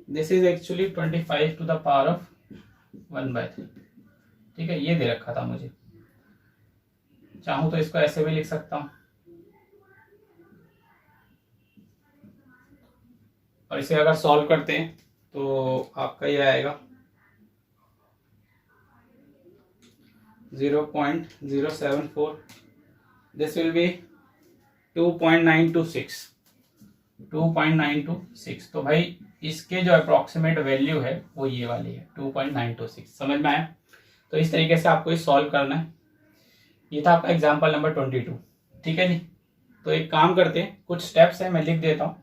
this is actually 25 to the power of 1/3, ठीक है, ये दे रखा था मुझे। चाहूं तो इसको ऐसे भी लिख सकता हूं, और इसे अगर सॉल्व करते हैं तो आपका ये आएगा 0.074, दिस विल बी 2.926। तो भाई इसके जो अप्रोक्सीमेट वैल्यू है वो ये वाली है 2.926, समझ में आया। तो इस तरीके से आपको ये सॉल्व करना है। ये था आपका एग्जाम्पल नंबर 22, ठीक है जी। तो एक काम करते हैं, कुछ स्टेप्स है मैं लिख देता हूँ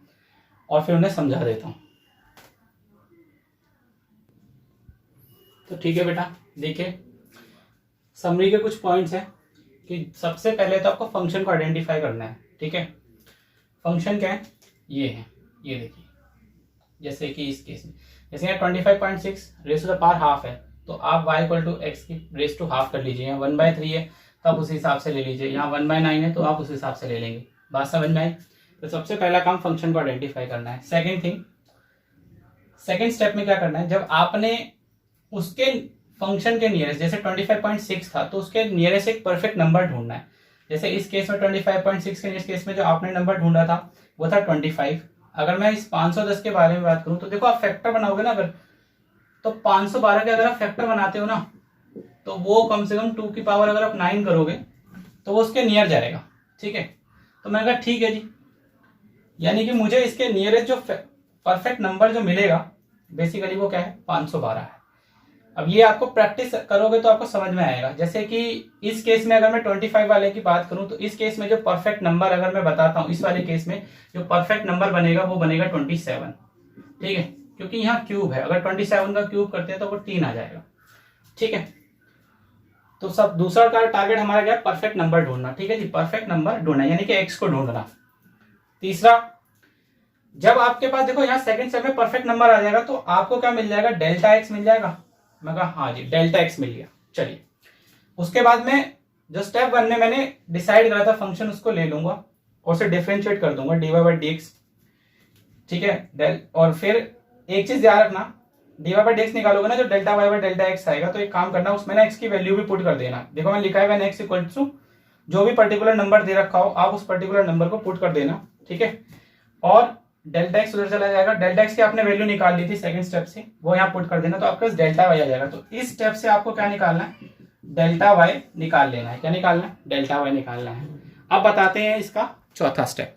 और फिर उन्हें समझा देता हूँ। तो ठीक है बेटा, देखिए समरी के कुछ पॉइंट्स हैं कि सबसे पहले तो आपको फंक्शन को आइडेंटिफाई करना है, ठीक है। फंक्शन क्या है, ये है, ये देखिए, जैसे कि इस केस में जैसे यहाँ 25.6 raise to the power half है, तो आप y इक्वल टू एक्स की रेस टू हाफ कर लीजिए। यहाँ 1/3 है तो आप उस हिसाब से ले लीजिए, यहाँ 1/9 है तो आप उस हिसाब से ले लेंगे। बात समझ में आई। तो सबसे पहला काम फंक्शन को आइडेंटिफाई करना है। सेकेंड थिंग, सेकेंड स्टेप में क्या करना है, जब आपने उसके फंक्शन के नियरेस्ट जैसे 25.6 था तो उसके नियरेस्ट एक परफेक्ट नंबर ढूंढना है। जैसे इस केस में 25.6 के, इस केस में जो आपने नंबर ढूंढा था वो था 25। अगर मैं इस 510 के बारे में बात करूं तो देखो आप फैक्टर बनाओगे ना अगर, तो 512 के अगर आप फैक्टर बनाते हो ना तो वो कम से कम 2 की पावर अगर आप 9 करोगे तो वो उसके नियर जाएगा। ठीक है, तो मैंने कहा ठीक है जी, यानी कि मुझे इसके नियरेस्ट जो परफेक्ट नंबर जो मिलेगा बेसिकली वो क्या है, 512 है। अब ये आपको प्रैक्टिस करोगे तो आपको समझ में आएगा। जैसे कि इस केस में अगर मैं 25 वाले की बात करूं तो इस केस में जो परफेक्ट नंबर अगर मैं बताता हूं, इस वाले केस में जो परफेक्ट नंबर बनेगा वो बनेगा 27। ठीक है, क्योंकि यहाँ क्यूब है, अगर 27 का क्यूब करते हैं तो वो 3 आ जाएगा। ठीक है, तो सब दूसरा का टारगेट हमारा क्या है, परफेक्ट नंबर ढूंढना। ठीक है जी, परफेक्ट नंबर ढूंढना यानी कि एक्स को ढूंढना। तीसरा, जब आपके पास देखो यहाँ सेकंड स्टेप में परफेक्ट नंबर आ जाएगा तो आपको क्या मिल जाएगा, डेल्टा एक्स मिल जाएगा। मैं कहा हाँ जी डेल्टा एक्स मिल गया। चलिए, उसके बाद में जो स्टेप 1 में मैंने डिसाइड करा था फंक्शन उसको ले लूंगा और उसे डिफरेंशिएट कर दूंगा dy बाई डी एक्स। ठीक है, और फिर एक चीज ध्यान रखना, dy बाई डी एक्स निकालोगे ना जो delta y by delta x आएगा, तो एक काम करना उसमें ना एक्स की वैल्यू भी पुट कर देना। देखो मैं लिखा है एक्स इक्वल टू जो भी पर्टिकुलर नंबर दे रखा हो आप उस पर्टिकुलर नंबर को पुट कर देना। ठीक है, और डेल्टा एक्स उधर चला जाएगा, डेल्टा एक्स की आपने वैल्यू निकाल ली थी सेकंड स्टेप से, वो यहाँ पुट कर देना तो आपके पास डेल्टा वाई आ जाएगा। तो इस स्टेप से आपको क्या निकालना है, डेल्टा वाई निकाल लेना है। क्या निकालना है, डेल्टा वाई निकालना है। अब बताते हैं इसका चौथा स्टेप।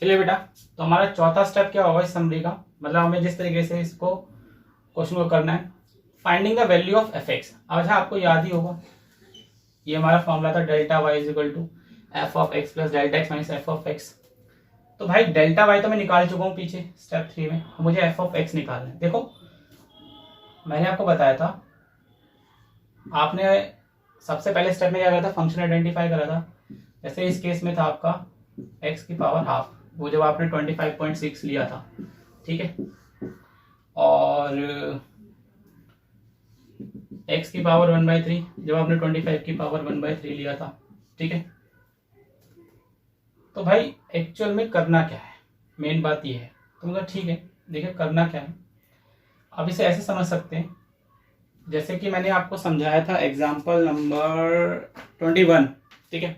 चलिए बेटा, तो हमारा चौथा स्टेप क्या होगा इस समरी का, मतलब हमें जिस तरीके से इसको क्वेश्चन को करना है, finding the value of f x. अच्छा आपको याद ही होगा ये हमारा फॉर्मूला था delta Y is equal to f of x plus delta x minus f of x. तो भाई डेल्टा वाई तो मैं निकाल चुका हूँ पीछे स्टेप 3 में, तो मुझे एफ ऑफ एक्स निकालना है। देखो मैंने आपको बताया था, आपने सबसे पहले स्टेप में क्या करा था, फंक्शन आइडेंटिफाई करा था। जैसे इस केस में था आपका एक्स की पावर हाफ, वो जब आपने 25.6 लिया था। ठीक है, और एक्स की पावर 1/3 जब आपने 25 की पावर 1/3 लिया था। ठीक है, तो भाई एक्चुअल में करना क्या है, मेन बात ये है। तो मतलब ठीक है, देखिए करना क्या है, आप इसे ऐसे समझ सकते हैं जैसे कि मैंने आपको समझाया था एग्जाम्पल नंबर 21। ठीक है,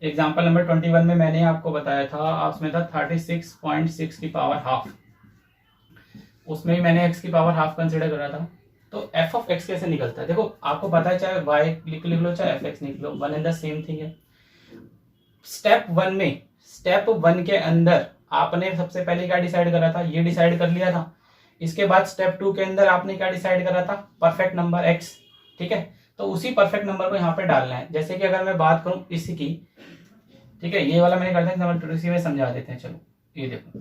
एग्जाम्पल नंबर 21 में मैंने आपको बताया था, आप उसमें था 36.6 की पावर हाफ, उसमें ही मैंने एक्स की पावर हाफ कंसिडर करा था। तो एफ ऑफ एक्स कैसे निकलता है, देखो आपको पता है चाहे वाई लिख लो चाहे एफ एक्स लिख लो, one and the same thing है। स्टेप 1 में, स्टेप 1 के अंदर आपने सबसे पहले क्या डिसाइड करा था, ये डिसाइड कर लिया था। इसके बाद स्टेप 2 के अंदर आपने क्या डिसाइड करा था, परफेक्ट नंबर एक्स। ठीक है, तो उसी परफेक्ट नंबर को यहाँ पे डालना है। जैसे कि अगर मैं बात करूं इसी की, ठीक है, ये वाला मैंने कर दिया, इसी में समझा देते हैं। चलो ये देखो,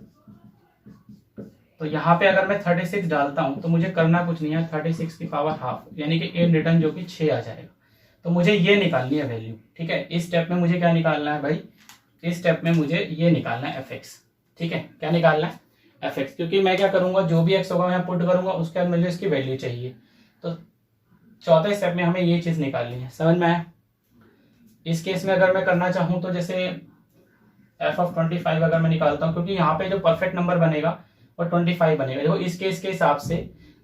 तो यहाँ पे अगर मैं 36 डालता हूं तो मुझे करना कुछ नहीं है, 36 की पावर हाफ यानी कि इन रिटर्न जो कि 6 आ जाएगा। तो मुझे ये निकालनी है वैल्यू। ठीक है, इस स्टेप में मुझे क्या निकालना है भाई, इस स्टेप में मुझे ये निकालना है एफ एक्स। ठीक है, क्या निकालना है, एफ एक्स, क्योंकि मैं क्या करूंगा जो भी एक्स होगा मैं पुट करूंगा उसके बाद मुझे इसकी वैल्यू चाहिए। तो चौथे स्टेप में हमें ये चीज निकालनी है, समझ में आया। इस केस में अगर मैं करना चाहूँ तो जैसे एफ ऑफ 25 अगर मैं निकालता हूँ, क्योंकि यहाँ पे जो परफेक्ट नंबर बनेगा वो 25 बनेगा। देखो इस केस के हिसाब से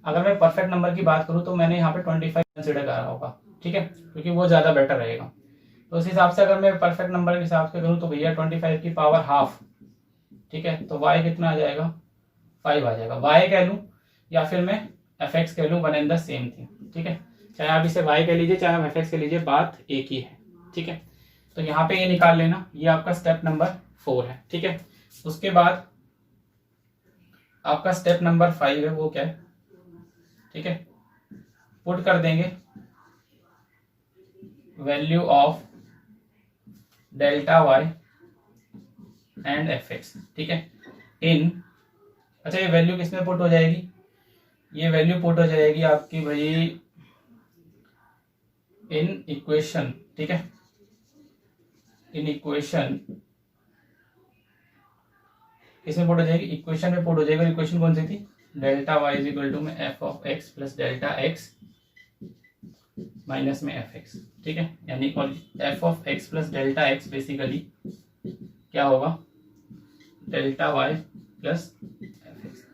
अगर मैं परफेक्ट नंबर की बात करूँ तो मैंने यहाँ पे 25 कंसिडर करा होगा। ठीक है, क्योंकि वो ज्यादा बेटर रहेगा। तो उस हिसाब से अगर मैं परफेक्ट नंबर के हिसाब से करूँ तो भैया 25 की पावर हाफ। ठीक है, तो y कितना आ जाएगा, 5 आ जाएगा। y कह लूँ या फिर मैं एफ एक्स कह लूँ, one and the same thing. ठीक है, चाहे आप इसे y कह लीजिए चाहे आप एफ एक्स कह लीजिए, बात एक ही है। ठीक है, तो यहाँ पे ये निकाल लेना, ये आपका स्टेप नंबर 4 है। ठीक है, उसके बाद आपका स्टेप नंबर 5 है, वो क्या है, ठीक है, पुट कर देंगे value of delta y and f x. ठीक है, इन, अच्छा ये वैल्यू किसमें पुट हो जाएगी, ये वैल्यू पुट हो जाएगी आपकी भाई इन इक्वेशन। ठीक है, इन इक्वेशन किसमें पुट हो जाएगी, इक्वेशन में पुट हो जाएगी। इक्वेशन कौन सी थी, delta Y is equal to में F of x plus delta x minus में एफ एक्स। ठीक है, यानी F of x plus delta X basically क्या होगा, delta Y plus F X.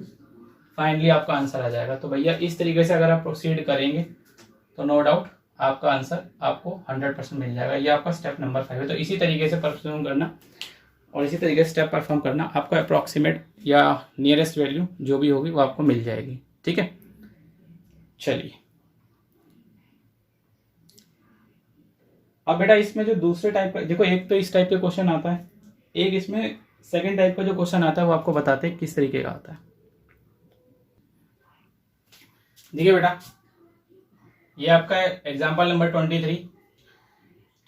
Finally आपका आंसर आ जाएगा। तो भैया इस तरीके से अगर आप प्रोसीड करेंगे तो नो डाउट आपका आंसर आपको 100% मिल जाएगा। ये आपका स्टेप नंबर 5 है। तो इसी तरीके से परफॉर्म करना और इसी तरीके से स्टेप परफॉर्म करना, आपको अप्रॉक्सीमेट या नियरेस्ट वैल्यू जो भी होगी वो आपको मिल जाएगी। ठीक है, चलिए अब बेटा इसमें जो दूसरे टाइप का देखो, एक तो इस टाइप के क्वेश्चन आता है, एक इसमें सेकंड टाइप का जो क्वेश्चन आता है वो आपको बताते हैं किस तरीके का आता है। देखिए बेटा, ये आपका एग्जाम्पल नंबर 23,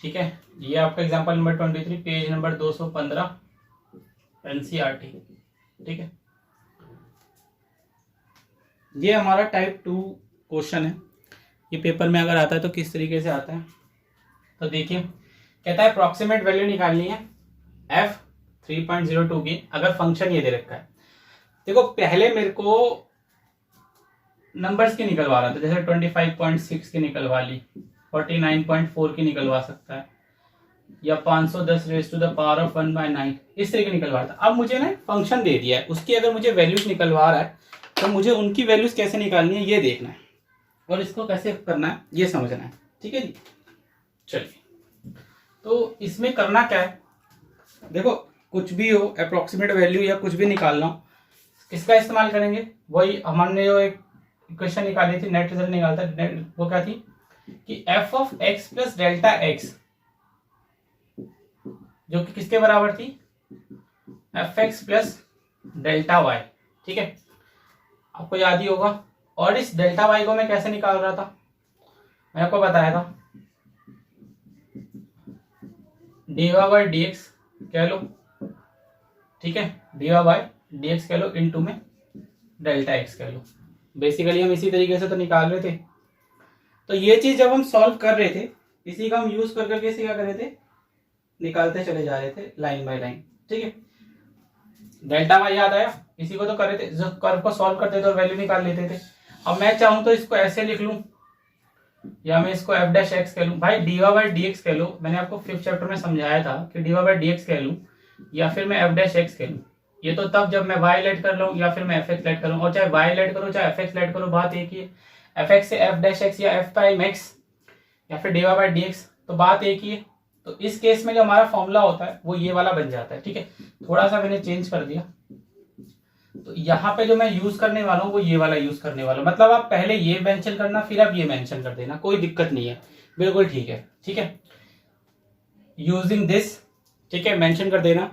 ठीक है, ये आपका example number 23, page number 215 NCERT. ठीक है, ये हमारा टाइप 2 क्वेश्चन है। ये पेपर में अगर आता है तो किस तरीके से आता है, तो देखिए कहता है अप्रॉक्सीमेट वैल्यू निकालनी है f 3.02 की, अगर फंक्शन ये दे रखा है। देखो पहले मेरे को नंबर्स की निकलवा रहा था, जैसे 25.6 की निकलवा ली, 49.4 की निकलवा सकता है, या 510 raise to the power of 1/9 इस तरीके निकलवा रहा था। अब मुझे ना फंक्शन दे दिया है, उसकी अगर मुझे वैल्यूज निकलवा रहा है तो मुझे उनकी वैल्यूज कैसे निकालनी है ये देखना है, और इसको कैसे करना है ये समझना है। ठीक है जी, चलिए तो इसमें करना क्या है, देखो कुछ भी हो अप्रोक्सीमेट वैल्यू या कुछ भी निकालना हो, किसका इस्तेमाल करेंगे, वही हमने जो एक इक्वेशन निकाली थी, नेट रिजल्ट निकालता है, वो क्या थी कि f of x plus delta x, जो कि किसके बराबर थी, fx प्लस डेल्टा y। ठीक है, आपको याद ही होगा। और इस डेल्टा y को मैं कैसे निकाल रहा था, मैं आपको बताया था dy/dx कह लो, ठीक है, dy/dx कह लो, इनटू में डेल्टा x कह लो। बेसिकली हम इसी तरीके से तो निकाल रहे थे। तो ये चीज जब हम सॉल्व कर रहे थे, इसी का हम यूज कर करके इसी क्या कर रहे थे, निकालते चले जा रहे थे लाइन बाय लाइन। ठीक है, डेल्टा वाई याद आया, इसी को तो कर रहे थे, जब कर्व को सॉल्व करते थे और वैल्यू निकाल लेते थे। अब मैं चाहूं तो इसको ऐसे लिख लूं, या मैं इसको f डैश x कह लूं, भाई dy/dx कह लो, मैंने आपको 5th चैप्टर में समझाया था कि dy/dx कह लूं या फिर मैं f डैश x कह लूं। ये तो तब जब मैं y लेट कर लूं या फिर मैं fx लेट करूं, और चाहे y लेट करो चाहे fx लेट करो, बात एक ही है। fx से f डैश x या f प्राइम x या फिर dy/dx, तो बात एक ही है। तो इस केस में जो हमारा फॉर्मूला होता है वो ये वाला बन जाता है। ठीक है, थोड़ा सा मैंने चेंज कर दिया, तो यहाँ पे जो मैं यूज करने वाला हूँ वो ये वाला यूज करने वाला हूँ। मतलब आप पहले ये मेंशन करना फिर आप ये मेंशन कर देना, कोई दिक्कत नहीं है, बिल्कुल ठीक है। ठीक है, यूजिंग दिस, ठीक है, मेंशन कर देना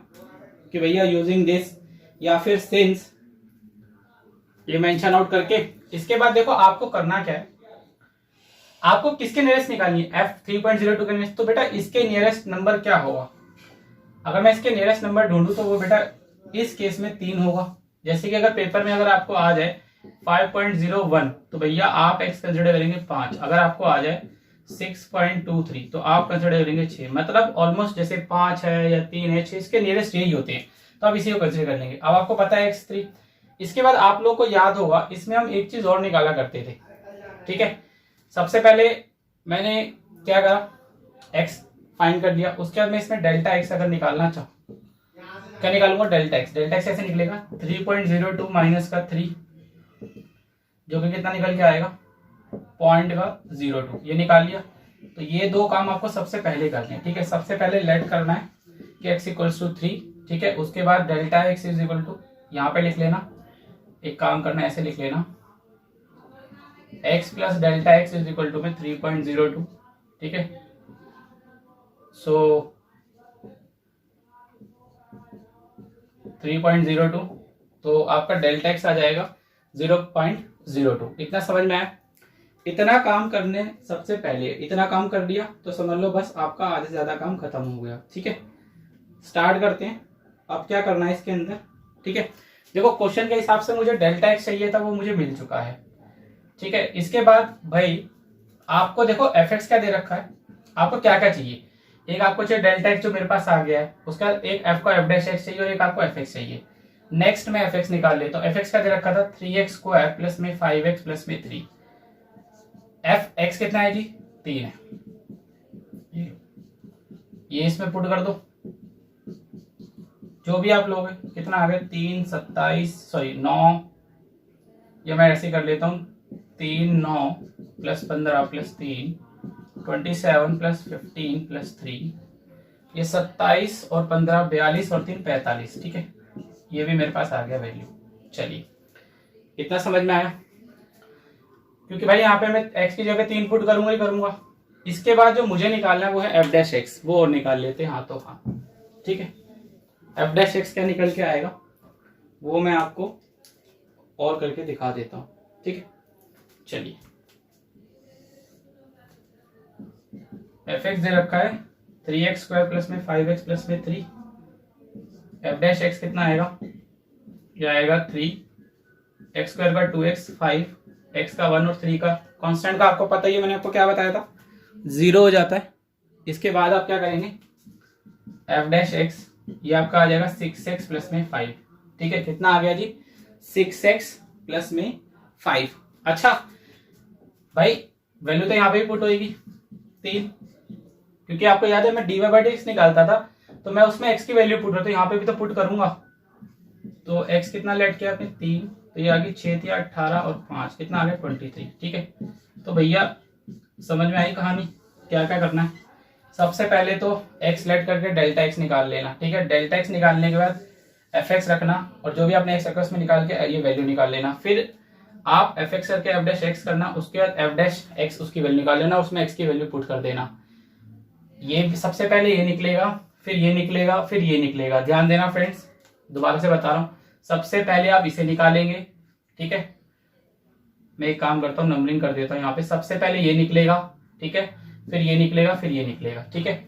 कि भैया यूजिंग दिस या फिर सिंस, ये मेंशन आउट करके। इसके बाद देखो आपको करना क्या है, आपको किसके नियरेस्ट निकालनी है, f 3.02 के नियरेस्ट। तो बेटा इसके नियरेस्ट नंबर क्या होगा, अगर मैं इसके नियरेस्ट नंबर ढूंढूं तो वो बेटा इस केस में 3 होगा। जैसे कि अगर पेपर में अगर आपको आ जाए 5.01 तो भैया आप x कंसिडर करेंगे 5, अगर आपको आ जाए 6.23 तो आप कंसिडर करेंगे 6। मतलब ऑलमोस्ट जैसे 5 है या 3 है, 6 इसके नियरेस्ट यही होते हैं, तो आप इसी को कंसिडर कर लेंगे। अब आपको पता है x3। इसके बाद आप लोग को याद होगा इसमें हम एक चीज और निकाला करते थे। ठीक है, सबसे पहले मैंने क्या करा, x फाइंड कर लिया, उसके बाद मैं इसमें डेल्टा x अगर निकालना चाहूँ क्या निकालूंगा, डेल्टा x। डेल्टा x ऐसे निकलेगा 3.02 माइनस का 3, जो कि कितना निकल के आएगा 0.02, ये निकाल लिया। तो ये दो काम आपको सबसे पहले करने हैं। ठीक है, सबसे पहले लेट करना है कि x इक्वल्स टू 3। ठीक है, उसके बाद delta x is equal to, यहाँ पे लिख लेना, एक काम करना ऐसे लिख लेना, x plus delta x is equal to में 3.02। ठीक है, सो 3.02, तो आपका डेल्टा x आ जाएगा 0.02। इतना समझ में आया। इतना काम करने सबसे पहले इतना काम कर लिया तो समझ लो बस आपका आधे से ज्यादा काम खत्म हो गया। ठीक है, स्टार्ट करते हैं। अब क्या करना है इसके अंदर, ठीक है, देखो क्वेश्चन के हिसाब से मुझे डेल्टा x चाहिए था, वो मुझे मिल चुका है। ठीक है, इसके बाद भाई आपको देखो fx क्या दे रखा है, आपको क्या क्या चाहिए, एक आपको चाहिए डेल्टा x जो मेरे पास आ गया है, उसका एक f को f डैश x चाहिए और एक आपको fx चाहिए। नेक्स्ट मैं fx निकाल लेता हूँ। fx क्या दे रखा था 3x स्क्वायर प्लस में 5x प्लस में 3। fx कितना है जी 3 है, ये इसमें पुट कर दो, जो भी आप लोगे कितना आ गया 3 27 सॉरी 9, या मैं ऐसे कर लेता हूँ 3 9 प्लस 15 प्लस 3 27 प्लस 15 प्लस 3, ये 27 और 15 42 और 3 45। ठीक है, ये भी मेरे पास आ गया वैल्यू। चलिए, इतना समझ में आया? क्योंकि भाई यहाँ पे मैं x की जगह 3 पुट करूंगा ही करूंगा। इसके बाद जो मुझे निकालना है वो है f डैश x, वो और निकाल लेते हैं हाथों हाथ। ठीक है, f डैश x क्या निकल के आएगा वो मैं आपको और करके दिखा देता हूँ। ठीक है, चलिए, fx दे रखा है 3x स्क्वायर प्लस में 5x प्लस में 3, f डैश x कितना आएगा, ये आएगा 3, x स्क्वायर का 2x 5, x का 1 और 3 का कांस्टेंट का आपको पता ही है, मैंने आपको क्या बताया था, 0 हो जाता है। इसके बाद आप क्या करेंगे, f डैश x ये आपका आ जाएगा 6x प्लस में 5। ठीक है, कितना आ गया जी, 6x प्लस में 5। अच्छा भाई, वैल्यू तो यहाँ पे भी पुट होगी 3, क्योंकि आपको याद है मैं dy/dx निकालता था तो मैं उसमें x की वैल्यू पुट करता हूँ, यहाँ पे भी तो पुट करूंगा। तो x कितना लेट किया आपने 3, तो ये आ गई 6 थी 18 और 5 कितना आ गया 23। ठीक है, तो भैया समझ में आई कहानी, क्या क्या करना है। सबसे पहले तो x लेट करके डेल्टा x निकाल लेना। ठीक है, डेल्टा x निकालने के बाद fx रखना और जो भी आपने x रखा उसमें निकाल के ये वैल्यू निकाल लेना। फिर आप fx करके f डैश x करना, उसके बाद f डैश x उसकी वैल्यू निकाल लेना, उसमें x की वैल्यू पुट कर देना। ये सबसे पहले ये निकलेगा, फिर ये निकलेगा, फिर ये निकलेगा। ध्यान देना फ्रेंड्स, दोबारा से बता रहा हूँ, सबसे पहले आप इसे निकालेंगे। ठीक है, मैं एक काम करता हूँ, नंबरिंग कर देता हूँ यहाँ पे। सबसे पहले ये निकलेगा, ठीक है, फिर ये निकलेगा, फिर ये निकलेगा। ठीक है,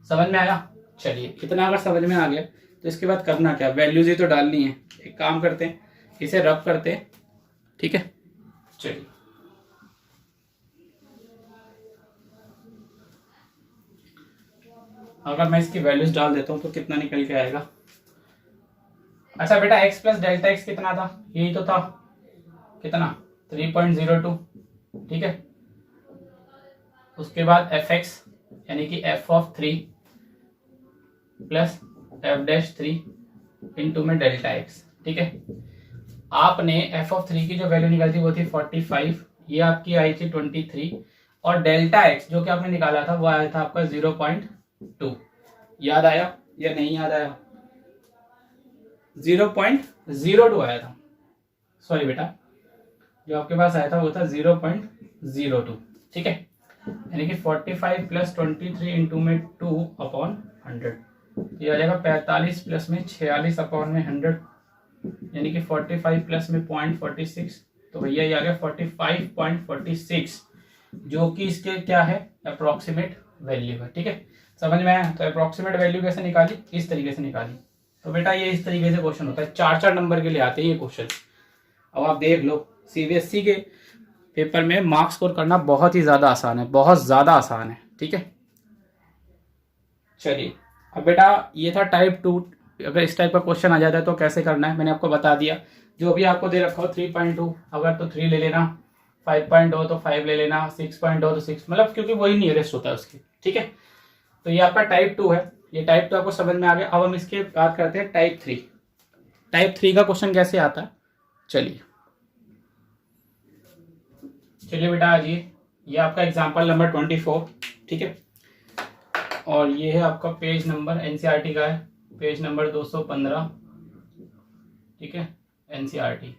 समझ में आया? चलिए, इतना अगर समझ में आ गया तो इसके बाद करना क्या, वैल्यूज ही तो डालनी है। एक काम करते हैं, इसे रब करते हैं। ठीक है, चलिए, अगर मैं इसकी वैल्यूज डाल देता हूँ तो कितना निकल के आएगा। अच्छा बेटा, x प्लस डेल्टा x कितना था, यही तो था, कितना 3.02। ठीक है, उसके बाद fx यानी कि f of 3 plus f dash 3 into में डेल्टा x। ठीक है, आपने f ऑफ 3 की जो वैल्यू निकाली थी वो थी 45, ये आपकी आई थी 23, और डेल्टा x जो कि आपने निकाला था वो आया था आपका 0.2। याद आया या नहीं याद आया? 0.02 आया था, सॉरी बेटा, जो आपके पास आया था वो था 0.02। ठीक है, यानी कि 45 प्लस 23 इंटू में 2/100, ये आ जाएगा 45 प्लस में 46/100, यानी कि 45 प्लस में 0.46, तो भैया ये आ गया 45.46, जो कि इसके क्या है, अप्रोक्सीमेट वैल्यू है। ठीक है, समझ में आया? तो अप्रोक्सीमेट वैल्यू कैसे निकाली, इस तरीके से निकाली। तो बेटा ये इस तरीके से क्वेश्चन होता है, 4-4 नंबर के लिए आते हैं ये क्वेश्चन। अब आप देख लो, सीबीएसई के पेपर में मार्क्स स्कोर करना बहुत ही ज्यादा आसान है, बहुत ज्यादा आसान है। ठीक है, चलिए, अब बेटा ये था टाइप 2। अगर इस टाइप का क्वेश्चन आ जाता है तो कैसे करना है मैंने आपको बता दिया। जो भी आपको दे रखा हो 3.2 अगर तो 3 ले लेना, 5.0 तो 5 ले लेना, 6.0 तो 6, मतलब क्योंकि वही नियरेस्ट होता है उसके। ठीक है, तो ये आपका टाइप 2 है, ये टाइप 2 आपको समझ में आ गया। अब हम इसके बात करते हैं टाइप 3। टाइप 3 का क्वेश्चन कैसे आता है, चलिए बेटा आ जाइए। ये आपका एग्जाम्पल नंबर 24। ठीक है, और ये है आपका पेज नंबर, एनसीईआरटी का है, पेज नंबर 215। ठीक है, एनसीईआरटी।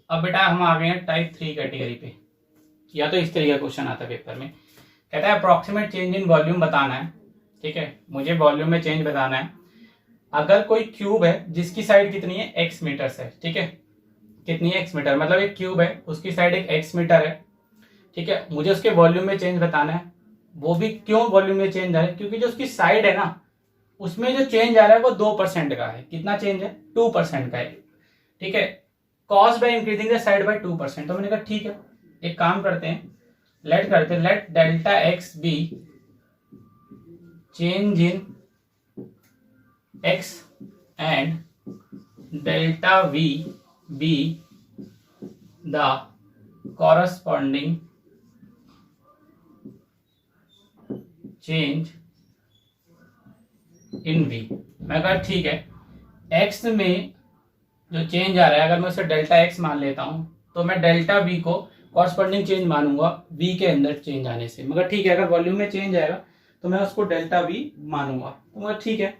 अब बेटा हम आ गए हैं टाइप 3 कैटेगरी पे। या तो इस तरीके का क्वेश्चन आता है पेपर में, कहता है अप्रोक्सीमेट चेंज इन वॉल्यूम बताना है। ठीक है, मुझे वॉल्यूम में चेंज बताना है। अगर कोई क्यूब है जिसकी साइड कितनी है, x मीटर्स है। ठीक है, कितनी है, x मीटर, मतलब एक क्यूब है उसकी साइड एक x मीटर है। ठीक है, मुझे उसके वॉल्यूम में चेंज बताना है। वो भी क्यों वॉल्यूम में चेंज आ रहा है, क्योंकि जो उसकी साइड है ना उसमें जो चेंज आ रहा है वो 2% का है। कितना चेंज है, 2% का है। ठीक है, cause by increasing the side by 2%। तो मैंने कहा ठीक है, एक काम करते हैं, let delta x B change in x and delta v be the corresponding change in v। मैं कहा ठीक है, x में जो चेंज आ रहा है अगर मैं उसे डेल्टा x मान लेता हूं तो मैं डेल्टा v को कॉरस्पॉन्डिंग चेंज मानूंगा v के अंदर चेंज आने से, मगर ठीक है अगर वॉल्यूम में चेंज आएगा तो मैं उसको डेल्टा v मानूंगा, तो मगर ठीक है।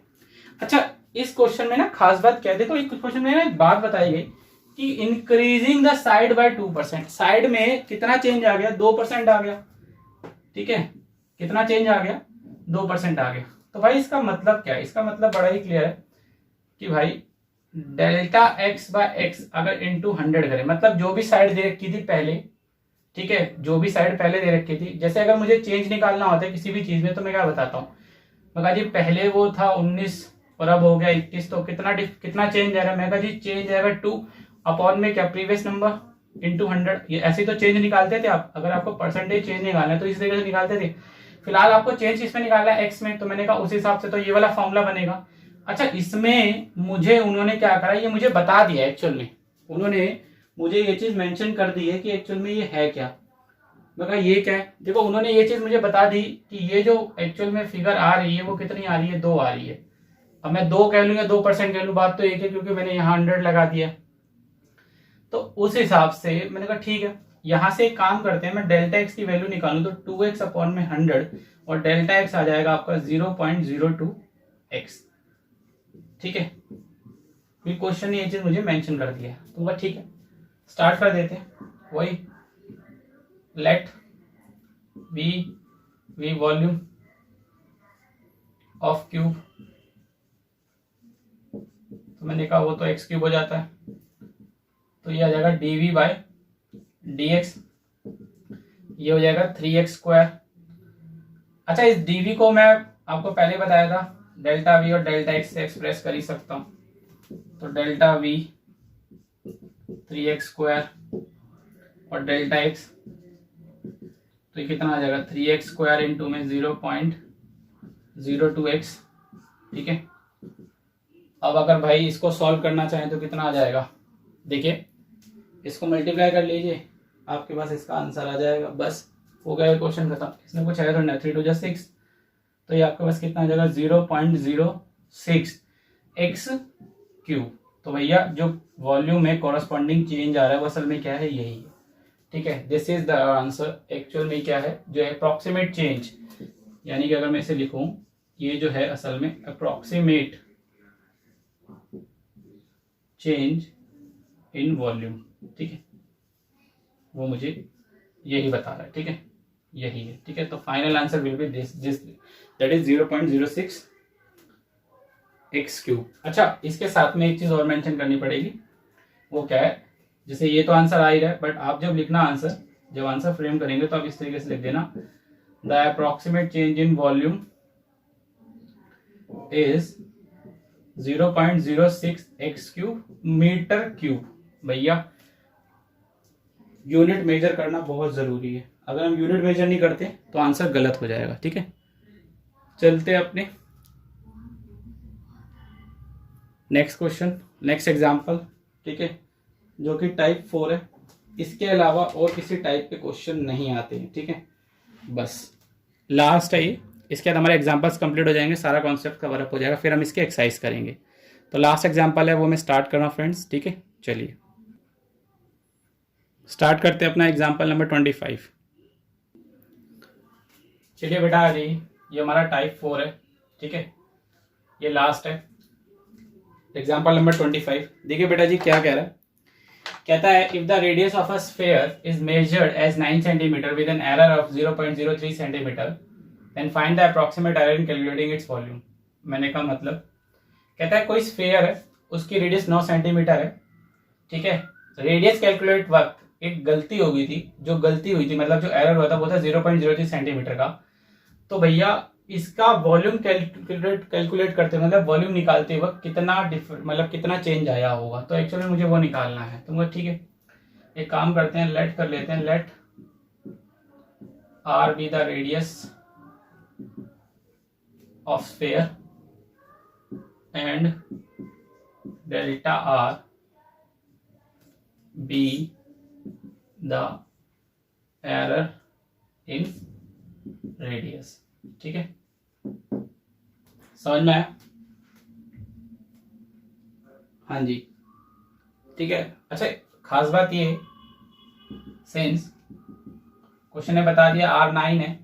अच्छा इस क्वेश्चन में ना खास बात क्या है, देखो इस क्वेश्चन में ना एक बात बताई गई कि increasing the side by 2%, side में कितना चेंज आ गया, 2% आ गया, ठीक है, कितना चेंज आ गया, 2% आ गया। तो भाई इसका मतलब क्या है, इसका मतलब बड़ा ही क्लियर है कि भाई डेल्टा एक्स बाय एक्स अगर इंटू 100 करें, मतलब जो भी साइड दे रखी थी पहले, ठीक है, जो भी साइड पहले दे रखी थी, जैसे अगर मुझे चेंज निकालना होता है किसी भी चीज में तो मैं क्या बताता हूँ, मैं कहा जी पहले वो था 19 और अब हो गया 21, तो कितना चेंज आएगा, मैं कहा जी चेंज आएगा 2 अपॉन में क्या प्रीवियस नंबर इंटू 100। ये ऐसे तो चेंज निकालते थे आप, अगर आपको परसेंटेज चेंज निकालना है तो इस तरीके से निकालते थे। फिलहाल आपको चेंज किसमें निकालना है, एक्स में, तो मैंने कहा उस हिसाब से तो ये वाला फॉर्मूला बनेगा। अच्छा इसमें मुझे उन्होंने क्या करा, ये मुझे बता दिया एक्चुअल में, उन्होंने मुझे ये चीज मेंशन कर दी है कि एक्चुअल में ये है क्या। मैं कहा ये क्या है, देखो उन्होंने ये चीज मुझे बता दी कि ये जो एक्चुअल में फिगर आ रही है वो कितनी आ रही है, 2 आ रही है। अब मैं 2 कह लूँ या 2% कह लूँ, बात तो एक है क्योंकि मैंने यहाँ 100 लगा दिया। तो उस हिसाब से मैंने कहा ठीक है, यहां से एक काम करते हैं, मैं डेल्टा एक्स की वैल्यू निकालूं तो 2x अपॉन में 100 और डेल्टा एक्स आ जाएगा आपका 0.02x, ठीक है। फिर क्वेश्चन ने ये चीज मुझे मेंशन कर दिया, तो ठीक है स्टार्ट कर देते हैं। वही let V volume of cube, तो मैंने कहा वो तो एक्स क्यूब हो जाता है, तो ये आ जाएगा dv बाय dx, ये हो जाएगा 3x स्क्वायर। अच्छा इस dv को मैं आपको पहले बताया था डेल्टा v और डेल्टा x से एक्सप्रेस कर ही सकता हूं, तो डेल्टा v 3x स्क्वायर और डेल्टा x, तो ये कितना आ जाएगा 3x स्क्वायर इंटू में 0.02x, ठीक है। अब अगर भाई इसको सॉल्व करना चाहें तो कितना आ जाएगा, देखिए इसको मल्टीप्लाई कर लीजिए, आपके पास इसका आंसर आ जाएगा, बस हो गया क्वेश्चन खत्म। इसमें कुछ है तो नहीं, 3 2 6, तो ये आपके पास कितना आ जाएगा 0.06 एक्स क्यूब। तो भैया जो वॉल्यूम में कॉरस्पॉन्डिंग चेंज आ रहा है वो असल में क्या है, यही है, ठीक है। This is the answer. Actual में क्या है, जो अप्रॉक्सीमेट चेंज, यानी कि अगर मैं इसे लिखूं, ये जो है असल में अप्रॉक्सीमेट चेंज इन वॉल्यूम, ठीक है, वो मुझे यही बता रहा है, ठीक है, यही है, ठीक है। तो final answer will be this that is 0.06 x cube. अच्छा इसके साथ में एक चीज और मेंशन करनी पड़ेगी, वो क्या है, जैसे ये तो आंसर आ ही रहा है, बट आप जब लिखना आंसर, जब आंसर फ्रेम करेंगे तो आप इस तरीके से लिख देना, the approximate change in volume is 0.06 x cube metre cube. भैया यूनिट मेजर करना बहुत जरूरी है, अगर हम यूनिट मेजर नहीं करते तो आंसर गलत हो जाएगा, ठीक है। चलते अपने नेक्स्ट क्वेश्चन, नेक्स्ट एग्जांपल, ठीक है, जो कि टाइप 4 है। इसके अलावा और किसी टाइप के क्वेश्चन नहीं आते हैं, ठीक है, बस लास्ट है ये। इसके बाद हमारे एग्जांपल्स कंप्लीट हो जाएंगे, सारा कॉन्सेप्ट कवर अप हो जाएगा, फिर हम इसके एक्सरसाइज करेंगे। तो लास्ट एग्जांपल है वो मैं स्टार्ट कर रहा हूँ फ्रेंड्स, ठीक है। चलिए स्टार्ट करते हैं अपना एग्जांपल नंबर 25। चलिए बेटा आ जाइए, ये हमारा टाइप 4 है, ठीक है, ये लास्ट है एग्जांपल नंबर 25। देखिए बेटा जी क्या कह रहा है, कहता है if the radius of a sphere is measured as 9 centimetre with an error of 0.03 centimetre then find the approximate error in calculating its volume. मैंने कहा मतलब, कहता है कोई स्फीयर है, उसकी रेडियस 9 सेंटीमीटर है, ठीक है, रेडियस कैलकुलेट वक्त एक गलती हो गई थी, जो गलती हुई थी मतलब जो एरर हुआ था वो था 0.03 सेंटीमीटर का। तो भैया इसका वॉल्यूम कैलकुलेट करते मतलब वॉल्यूम निकालते वक्त कितना मतलब कितना चेंज आया होगा, तो एक्चुअली मुझे वो निकालना है। तो मुझे ठीक है एक काम करते हैं, लेट कर लेते हैं, let r be the radius of sphere and delta r be the error in radius, ठीक है, समझ में आया? हाँ जी ठीक है। अच्छा खास बात ये है सिंस क्वेश्चन ने बता दिया R 9 है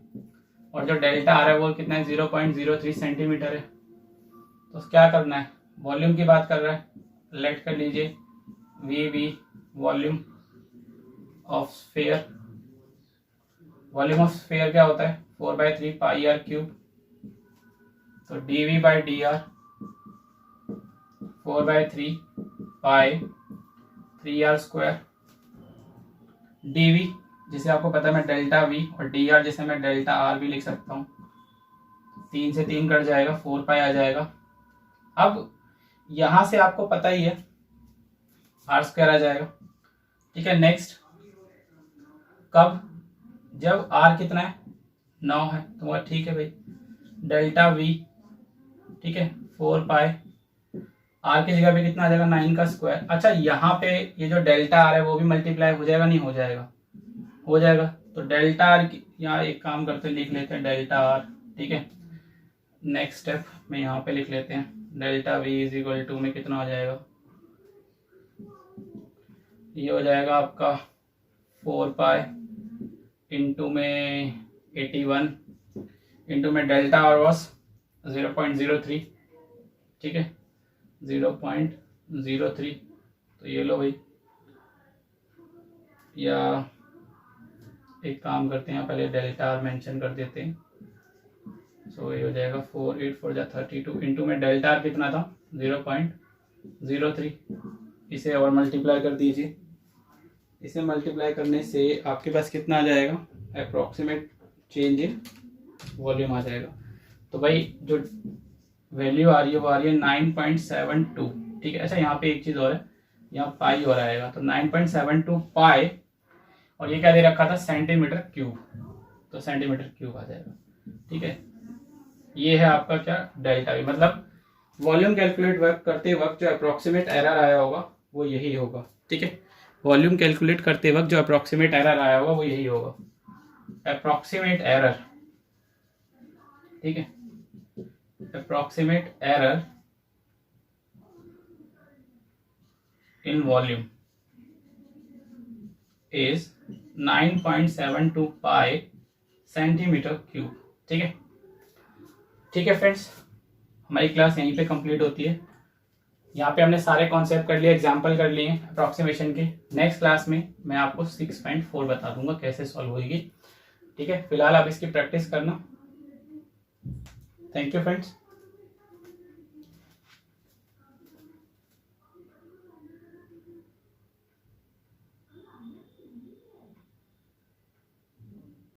और जो डेल्टा R है वो कितना है 0.03 सेंटीमीटर है। तो क्या करना है, वॉल्यूम की बात कर रहा है, लेट कर लीजिए VV volume of sphere. Volume of sphere क्या होता है 4/3 पाई R क्यूब। तो dV by dr 4/3 pi 3r square. dV जिसे आपको पता है मैं डेल्टा V और dr जिसे मैं डेल्टा R भी लिख सकता हूँ। 3 से 3 कट जाएगा 4 पाई आ जाएगा। अब यहां से आपको पता ही है R स्क्वायर आ जाएगा। ठीक है, नेक्स्ट कब, जब R कितना है 9 है तो ठीक है भाई, डेल्टा V ठीक है 4 पाई R की जगह पे कितना आ जाएगा 9 का स्क्वायर। अच्छा यहाँ पे ये जो डेल्टा R है वो भी मल्टीप्लाई हो जाएगा, नहीं हो जाएगा, हो जाएगा। तो डेल्टा R की यहाँ एक काम करते लिख लेते हैं डेल्टा R। ठीक है, नेक्स्ट स्टेप में यहाँ पे लिख लेते हैं delta V is equal to में कितना हो जाएगा, ये हो जाएगा आपका 4 पाई इंटू में 81 इंटू में डेल्टा R वॉस 0.03। ठीक है 0.03। तो ये लो भाई, या एक काम करते हैं पहले डेल्टा R मेंशन कर देते हैं। सो ये हो जाएगा 4 8 4 32 इंटू में डेल्टा R कितना था 0.03। इसे और मल्टीप्लाई कर दीजिए। इसे मल्टीप्लाई करने से आपके पास कितना आ जाएगा, अप्रॉक्सीमेट चेंज इन वॉल्यूम आ जाएगा। तो भाई जो वैल्यू आ रही है वो आ रही है 9.72। ठीक है, अच्छा यहाँ पे एक चीज़ और है, यहाँ पाई और आएगा तो 9.72 पाई और ये क्या दे रखा था सेंटीमीटर क्यूब, तो सेंटीमीटर क्यूब आ जाएगा। ठीक है, ये है आपका क्या डेल्टा V, मतलब वॉल्यूम कैलकुलेट वर्क करते वक्त जो अप्रॉक्सीमेट एरर आया होगा वो यही होगा। ठीक है, वॉल्यूम कैलकुलेट करते वक्त जो अप्रॉक्सीमेट एरर आया होगा वो यही होगा, अप्रॉक्सीमेट एरर। ठीक है, approximate error in volume is 9.72 pi centimetre cube. ठीक है, ठीक है फ्रेंड्स, हमारी क्लास यहीं पे कंप्लीट होती है। यहाँ पे हमने सारे कॉन्सेप्ट कर लिए, एग्जाम्पल कर लिए अप्रॉक्सीमेशन के। नेक्स्ट क्लास में मैं आपको 6.4 बता दूंगा कैसे सॉल्व होगी। ठीक है, फिलहाल आप इसकी प्रैक्टिस करना। Thank you friends.